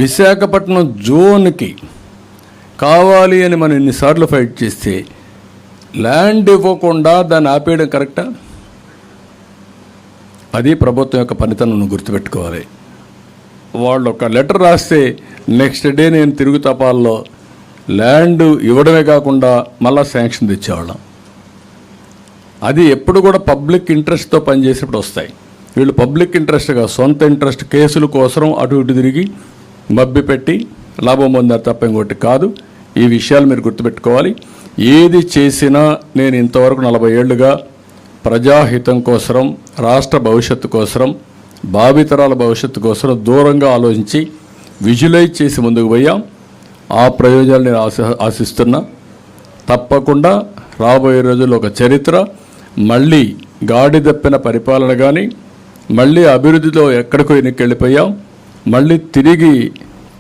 Speaker 1: విశాఖపట్నం జోన్కి కావాలి అని మనం ఇన్నిసార్లు ఫైట్ చేస్తే ల్యాండ్ ఇవ్వకుండా దాన్ని ఆపేయడం కరెక్టా? అది ప్రభుత్వం యొక్క పనితనం గుర్తుపెట్టుకోవాలి. వాళ్ళు ఒక లెటర్ రాస్తే నెక్స్ట్ డే నేను తిరుగు తపాల్లో ల్యాండ్ ఇవ్వడమే కాకుండా మళ్ళా శాంక్షన్ తెచ్చేవాళ్ళం. అది ఎప్పుడు కూడా పబ్లిక్ ఇంట్రెస్ట్తో పనిచేసేప్పుడు వస్తాయి. వీళ్ళు పబ్లిక్ ఇంట్రెస్ట్గా సొంత ఇంట్రెస్ట్ కేసుల కోసం అటు ఇటు తిరిగి మభ్యపెట్టి లాభం పొందారు తప్ప ఇంకోటి కాదు. ఈ విషయాలు మీరు గుర్తుపెట్టుకోవాలి. ఏది చేసినా నేను ఇంతవరకు 40 ఏళ్లుగా ప్రజాహితం కోసం, రాష్ట్ర భవిష్యత్తు కోసం, భావితరాల భవిష్యత్తు కోసం దూరంగా ఆలోచించి విజువలైజ్ చేసి ముందుకు పోయాం. ఆ ప్రయోజనాలు నేను ఆశిస్తున్నా. తప్పకుండా రాబోయే రోజుల్లో ఒక చరిత్ర, మళ్ళీ గాడి తప్పిన పరిపాలన కానీ, మళ్ళీ అభివృద్ధిలో ఎక్కడికో వెళ్ళిపోయాం, మళ్ళీ తిరిగి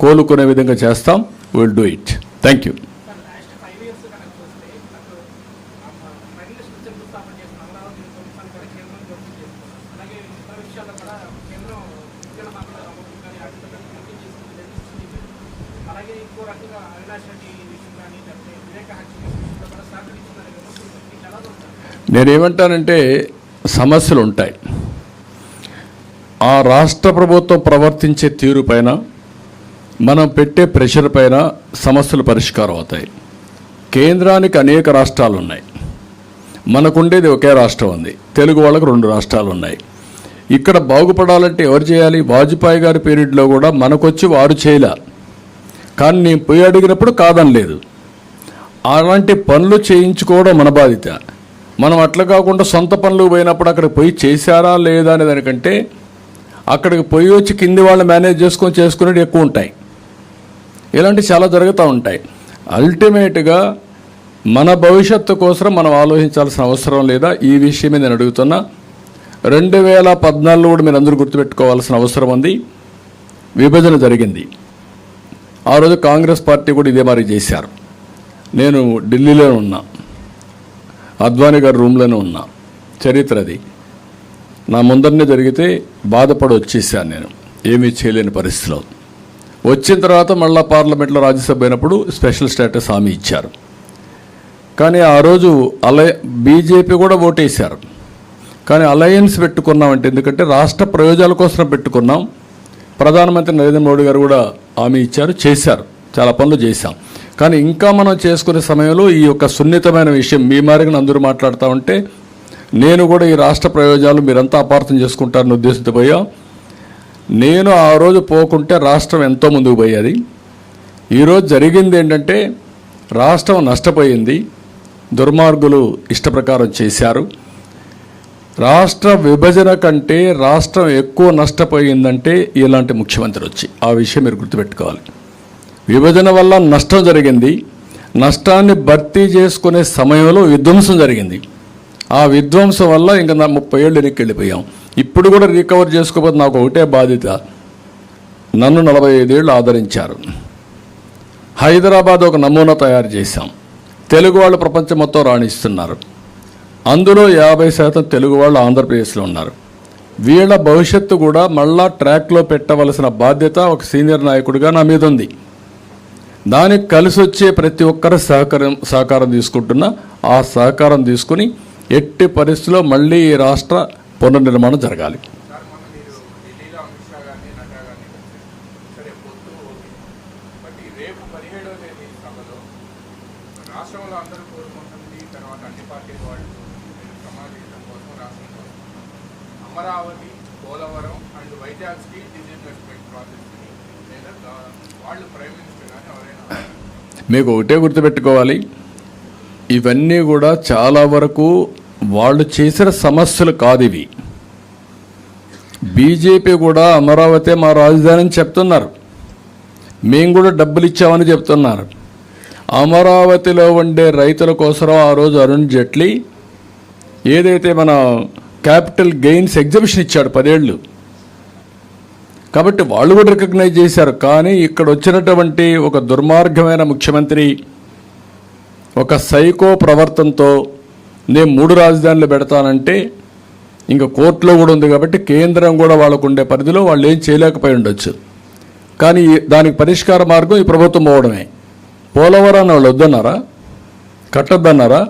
Speaker 1: కోలుకునే విధంగా చేస్తాం. Will do it. Thank you. నేనేమంటానంటే సమస్యలు ఉంటాయి. ఆ రాష్ట్ర ప్రభుత్వం ప్రవర్తించే తీరు పైన, మనం పెట్టే ప్రెషర్ పైన సమస్యలు పరిష్కారం అవుతాయి. కేంద్రానికి అనేక రాష్ట్రాలు ఉన్నాయి, మనకుండేది ఒకే రాష్ట్రం ఉంది. తెలుగు వాళ్ళకు 2 రాష్ట్రాలు ఉన్నాయి. ఇక్కడ బాగుపడాలంటే ఎవరు చేయాలి? వాజ్పేయి గారి పీరియడ్లో కూడా మనకొచ్చి వారు చేయలే, కానీ నేను పోయి అడిగినప్పుడు కాదనలేదు. అలాంటి పనులు చేయించుకోవడం మన బాధ్యత. మనం అట్లా కాకుండా సొంత పనులు పోయినప్పుడు అక్కడికి పోయి చేశారా లేదా అనే దానికంటే అక్కడికి పోయి వచ్చి కింది వాళ్ళు మేనేజ్ చేసుకునేవి ఎక్కువ ఉంటాయి. ఇలాంటివి చాలా జరుగుతూ ఉంటాయి. అల్టిమేట్గా మన భవిష్యత్తు కోసం మనం ఆలోచించాల్సిన అవసరం లేదా? ఈ విషయమే నేను అడుగుతున్నా. 2014 కూడా మీరు అందరూ గుర్తుపెట్టుకోవాల్సిన అవసరం ఉంది. విభజన జరిగింది. ఆ రోజు కాంగ్రెస్ పార్టీ కూడా ఇదే మరి చేశారు. నేను ఢిల్లీలో ఉన్నా, అద్వానీ గారి రూమ్లోనే ఉన్నా. చరిత్ర అది. నా ముందరనే జరిగితే బాధపడి వచ్చేసాను. నేను ఏమీ చేయలేని పరిస్థితిలో వచ్చిన తర్వాత మళ్ళీ పార్లమెంట్లో రాజ్యసభ అయినప్పుడు స్పెషల్ స్టేటస్ హామీ ఇచ్చారు. కానీ ఆ రోజు బీజేపీ కూడా ఓటేశారు. కానీ అలయన్స్ పెట్టుకున్నామంటే, ఎందుకంటే రాష్ట్ర ప్రయోజనాల కోసం పెట్టుకున్నాం. ప్రధానమంత్రి నరేంద్ర మోడీ గారు కూడా హామీ ఇచ్చారు, చేశారు, చాలా పనులు చేశాం. కానీ ఇంకా మనం చేసుకునే సమయంలో ఈ యొక్క సున్నితమైన విషయం మీ మారిగా అందరూ మాట్లాడుతూ ఉంటే నేను కూడా ఈ రాష్ట్ర ప్రయోజనాలు మీరంతా అపార్థం చేసుకుంటారని ఉద్దేశంతో పోయా. నేను ఆ రోజు పోకుంటే రాష్ట్రం ఎంతో ముందుకు పోయేది. ఈరోజు జరిగింది ఏంటంటే రాష్ట్రం నష్టపోయింది. దుర్మార్గులు ఇష్టప్రకారం చేశారు. రాష్ట్ర విభజన కంటే రాష్ట్రం ఎక్కువ నష్టపోయిందంటే ఇలాంటి ముఖ్యమంత్రి వచ్చి. ఆ విషయం మీరు గుర్తుపెట్టుకోవాలి. విభజన వల్ల నష్టం జరిగింది. నష్టాన్ని భర్తీ చేసుకునే సమయంలో విధ్వంసం జరిగింది. ఆ విధ్వంసం వల్ల ఇంకా 30 ఏళ్ళు వెనక్కి వెళ్ళిపోయాం. ఇప్పుడు కూడా రికవర్ చేసుకోకపోతే నాకు ఒకటే బాధ్యత. నన్ను 45 ఏళ్ళు ఆదరించారు. హైదరాబాద్ ఒక నమూనా తయారు చేశాం. తెలుగు వాళ్ళు ప్రపంచం మొత్తం రాణిస్తున్నారు. అందులో 50% తెలుగు వాళ్ళు ఆంధ్రప్రదేశ్లో ఉన్నారు. వీళ్ళ భవిష్యత్తు కూడా మళ్ళా ట్రాక్లో పెట్టవలసిన బాధ్యత ఒక సీనియర్ నాయకుడిగా నా మీద ఉంది. దానికి కలిసి వచ్చే ప్రతి ఒక్కరు సహకారం తీసుకుంటున్నా. ఆ సహకారం తీసుకుని ఎట్టి పరిస్థితుల్లో మళ్ళీ ఈ రాష్ట్ర పునర్నిర్మాణం జరగాలి.
Speaker 5: Amaravati, Polavaram and Vizag steel disinvestment ప్రాజెక్ట్ని లేదా వాళ్ళు ప్రైమ్ మినిస్టర్ కానీ ఎవరైనా
Speaker 1: మీకు ఒకటే గుర్తుపెట్టుకోవాలి, ఇవన్నీ కూడా చాలా వరకు వాళ్ళు చేసిన సమస్యలు కాదు. ఇవి బీజేపీ కూడా అమరావతి మా రాజధాని అని చెప్తున్నారు. మేము కూడా డబ్బులు ఇచ్చామని చెప్తున్నారు. అమరావతిలో ఉండే రైతుల కోసం ఆ రోజు అరుణ్ జైట్లీ ఏదైతే మన క్యాపిటల్ గెయిన్స్ ఎగ్జిబిషన్ ఇచ్చాడు 10 ఏళ్ళు. కాబట్టి వాళ్ళు కూడా రికగ్నైజ్ చేశారు. కానీ ఇక్కడ వచ్చినటువంటి ఒక దుర్మార్గమైన ముఖ్యమంత్రి ఒక సైకో ప్రవర్తనతో నేను 3 రాజధానులు పెడతానంటే ఇంకా కోర్టులో కూడా ఉంది కాబట్టి కేంద్రం కూడా వాళ్ళకు ఉండే పరిధిలో వాళ్ళు ఏం చేయలేకపోయి ఉండొచ్చు. కానీ దానికి పరిష్కార మార్గం ఈ ప్రభుత్వం పోవడమే. పోలవరాన్ని వాళ్ళు వద్దన్నారా, కట్టొద్దన్నారా,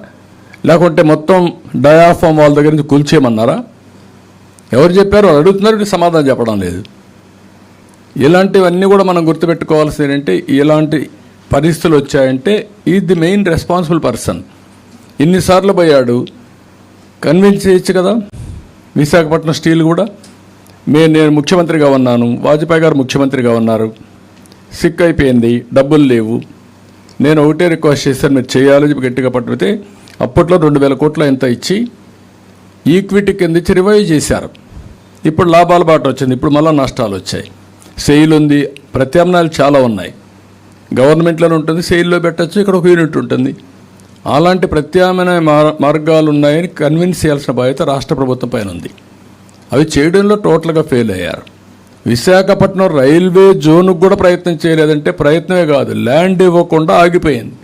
Speaker 1: లేకుంటే మొత్తం డయాఫామ్ వాళ్ళ దగ్గర నుంచి కూల్చేయమన్నారా? ఎవరు చెప్పారు? వాళ్ళు అడుగుతున్నారు, సమాధానం చెప్పడం లేదు. ఇలాంటివన్నీ కూడా మనం గుర్తుపెట్టుకోవాల్సింది ఏంటంటే ఇలాంటి పరిస్థితులు వచ్చాయంటే is the main responsible person. ఇన్నిసార్లు పోయాడు, కన్విన్స్ చేయొచ్చు కదా. విశాఖపట్నం స్టీల్ కూడా నేను ముఖ్యమంత్రిగా ఉన్నాను, వాజ్పేయి గారు ముఖ్యమంత్రిగా ఉన్నారు, సిక్ అయిపోయింది, డబ్బులు లేవు, నేను ఒకటే రిక్వెస్ట్ చేశాను మీరు చేయాలని చెప్పి గట్టిగా పట్టుకుతే అప్పట్లో 2000 కోట్ల ఎంత ఇచ్చి ఈక్విటీ కింద ఇచ్చి రివైవ్ చేశారు. ఇప్పుడు లాభాల బాట వచ్చింది, ఇప్పుడు మళ్ళీ నష్టాలు వచ్చాయి. సెయిల్ ఉంది, ప్రత్యామ్నాయాలు చాలా ఉన్నాయి. గవర్నమెంట్లోనే ఉంటుంది, సెయిల్లో పెట్టచ్చు, ఇక్కడ ఒక యూనిట్ ఉంటుంది. అలాంటి ప్రత్యామ్నాయ మార్గాలు ఉన్నాయని కన్విన్స్ చేయాల్సిన బాధ్యత రాష్ట్ర ప్రభుత్వం పైన ఉంది. అవి చేయడంలో టోటల్గా ఫెయిల్ అయ్యారు. విశాఖపట్నం రైల్వే జోన్కు కూడా ప్రయత్నం చేయలేదంటే ప్రయత్నమే కాదు, ల్యాండ్ ఇవ్వకుండా ఆగిపోయింది.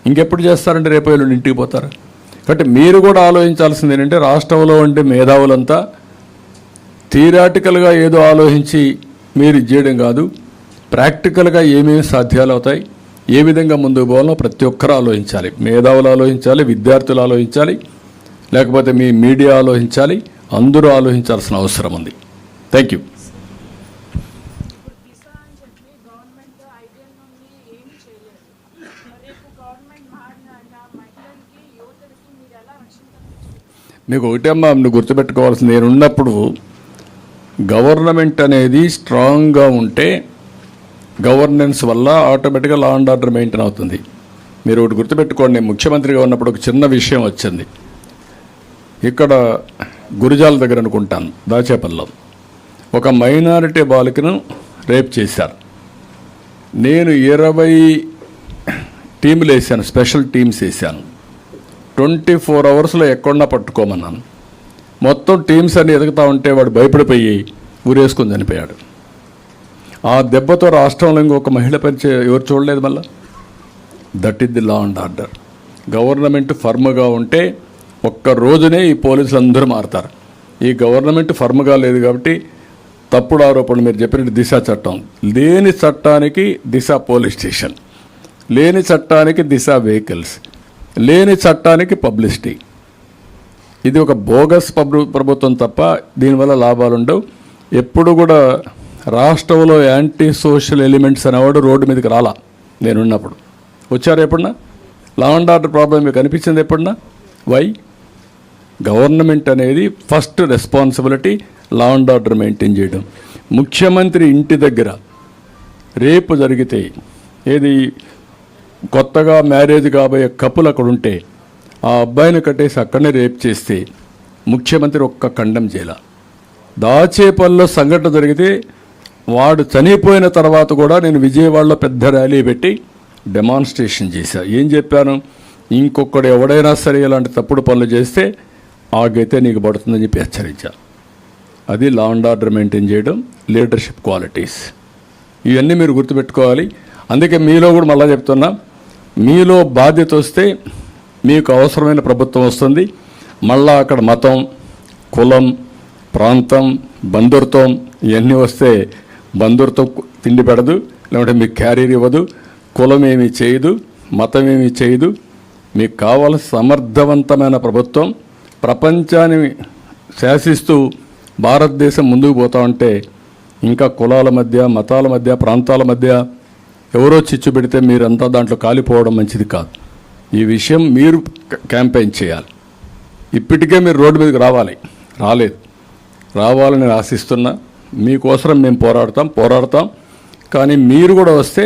Speaker 1: ఇంకెప్పుడు చేస్తారంటే రేపు వీళ్ళు ఇంటికి పోతారు. కాబట్టి మీరు కూడా ఆలోచించాల్సింది ఏంటంటే రాష్ట్రంలో ఉండే మేధావులంతా థియరాటికల్గా ఏదో ఆలోచించి మీరు చేయడం కాదు, ప్రాక్టికల్గా ఏమేమి సాధ్యాలు అవుతాయి, ఏ విధంగా ముందుకు పోవాలో ప్రతి ఒక్కరూ ఆలోచించాలి. మేధావులు ఆలోచించాలి, విద్యార్థులు ఆలోచించాలి, లేకపోతే మీ మీడియా ఆలోచించాలి, అందరూ ఆలోచించాల్సిన అవసరం ఉంది. Thank you. మీకు ఒకటే అమ్మా, నువ్వు గుర్తుపెట్టుకోవాల్సింది, నేనున్నప్పుడు గవర్నమెంట్ అనేది స్ట్రాంగ్గా ఉంటే గవర్నెన్స్ వల్ల ఆటోమేటిక్గా లా అండ్ ఆర్డర్ మెయింటైన్ అవుతుంది. మీరు ఒకటి గుర్తుపెట్టుకోండి, నేను ముఖ్యమంత్రిగా ఉన్నప్పుడు ఒక చిన్న విషయం వచ్చింది. ఇక్కడ గురిజాల దగ్గర అనుకుంటాను, దాచేపల్లిలో ఒక మైనారిటీ బాలికను రేప్ చేశారు. నేను 20 టీములు వేసాను, స్పెషల్ టీమ్స్ వేసాను. 24 అవర్స్లో ఎక్కడన్నా పట్టుకోమన్నాను. మొత్తం టీమ్స్ అన్ని ఎదుగుతూ ఉంటే వాడు భయపడిపోయి ఊరేసుకొని చనిపోయాడు. ఆ దెబ్బతో రాష్ట్రంలో ఇంకొక మహిళ పరిచయ ఎవరు చూడలేదు. మళ్ళా that is the law and order. Government ఫర్మ్గా ఉంటే ఒక్క రోజునే ఈ పోలీసులు అందరూ మారుతారు. ఈ గవర్నమెంట్ ఫర్మ్గా లేదు కాబట్టి తప్పుడు ఆరోపణలు, మీరు చెప్పినట్టు దిశ చట్టం, లేని చట్టానికి దిశ పోలీస్ స్టేషన్, లేని చట్టానికి దిశ వెహికల్స్, లేని చట్టానికి పబ్లిసిటీ. ఇది ఒక బోగస్ ప్రభుత్వం తప్ప దీనివల్ల లాభాలు ఉండవు. ఎప్పుడు కూడా రాష్ట్రంలో యాంటీ సోషల్ ఎలిమెంట్స్ అనేవాడు రోడ్డు మీదకి రాలా. నేనున్నప్పుడు వచ్చారు ఎప్పుడన్నా? లా అండ్ ఆర్డర్ ప్రాబ్లం మీకు అనిపించింది ఎప్పుడన్నా? వై? గవర్నమెంట్ అనేది first responsibility law and order maintain చేయడం. ముఖ్యమంత్రి ఇంటి దగ్గర రేపు జరిగితే, ఏది కొత్తగా మ్యారేజ్ కాబోయే కపుల్ అక్కడ ఉంటే ఆ అబ్బాయిని కట్టేసి అక్కడనే రేప్ చేస్తే ముఖ్యమంత్రి ఒక్క ఖండం చేయాల. దాచేపల్లిలో సంఘటన జరిగితే వాడు చనిపోయిన తర్వాత కూడా నేను విజయవాడలో పెద్ద ర్యాలీ పెట్టి డెమాన్స్ట్రేషన్ చేశా. ఏం చెప్పాను? ఇంకొకడు ఎవడైనా సరే ఇలాంటి తప్పుడు పనులు చేస్తే ఆగైతే నీకు పడుతుందని చెప్పి హెచ్చరించా. అది లా అండ్ ఆర్డర్ మెయింటైన్ చేయడం, లీడర్షిప్ క్వాలిటీస్. ఇవన్నీ మీరు గుర్తుపెట్టుకోవాలి. అందుకే మీలో కూడా మళ్ళీ చెప్తున్నా, మీలో బాధ్యత వస్తే మీకు అవసరమైన ప్రభుత్వం వస్తుంది. మళ్ళా అక్కడ మతం, కులం, ప్రాంతం, బంధుత్వం ఇవన్నీ వస్తే బంధుత్వం తిండి పెడదు, లేకుంటే మీకు క్యారీర్ ఇవ్వదు, కులం ఏమీ చేయదు, మతం ఏమీ చేయదు. మీకు కావాల్సిన సమర్థవంతమైన ప్రభుత్వం ప్రపంచాన్ని శాసిస్తూ భారతదేశం ముందుకు పోతా ఉంటే ఇంకా కులాల మధ్య, మతాల మధ్య, ప్రాంతాల మధ్య ఎవరో చిచ్చు పెడితే మీరంతా దాంట్లో కాలిపోవడం మంచిది కాదు. ఈ విషయం మీరు క్యాంపెయిన్ చేయాలి. ఇప్పటికే మీరు రోడ్డు మీదకి రాలేదు, రావాలని ఆశిస్తున్నా. మీకోసం మేము పోరాడతాం. కానీ మీరు కూడా వస్తే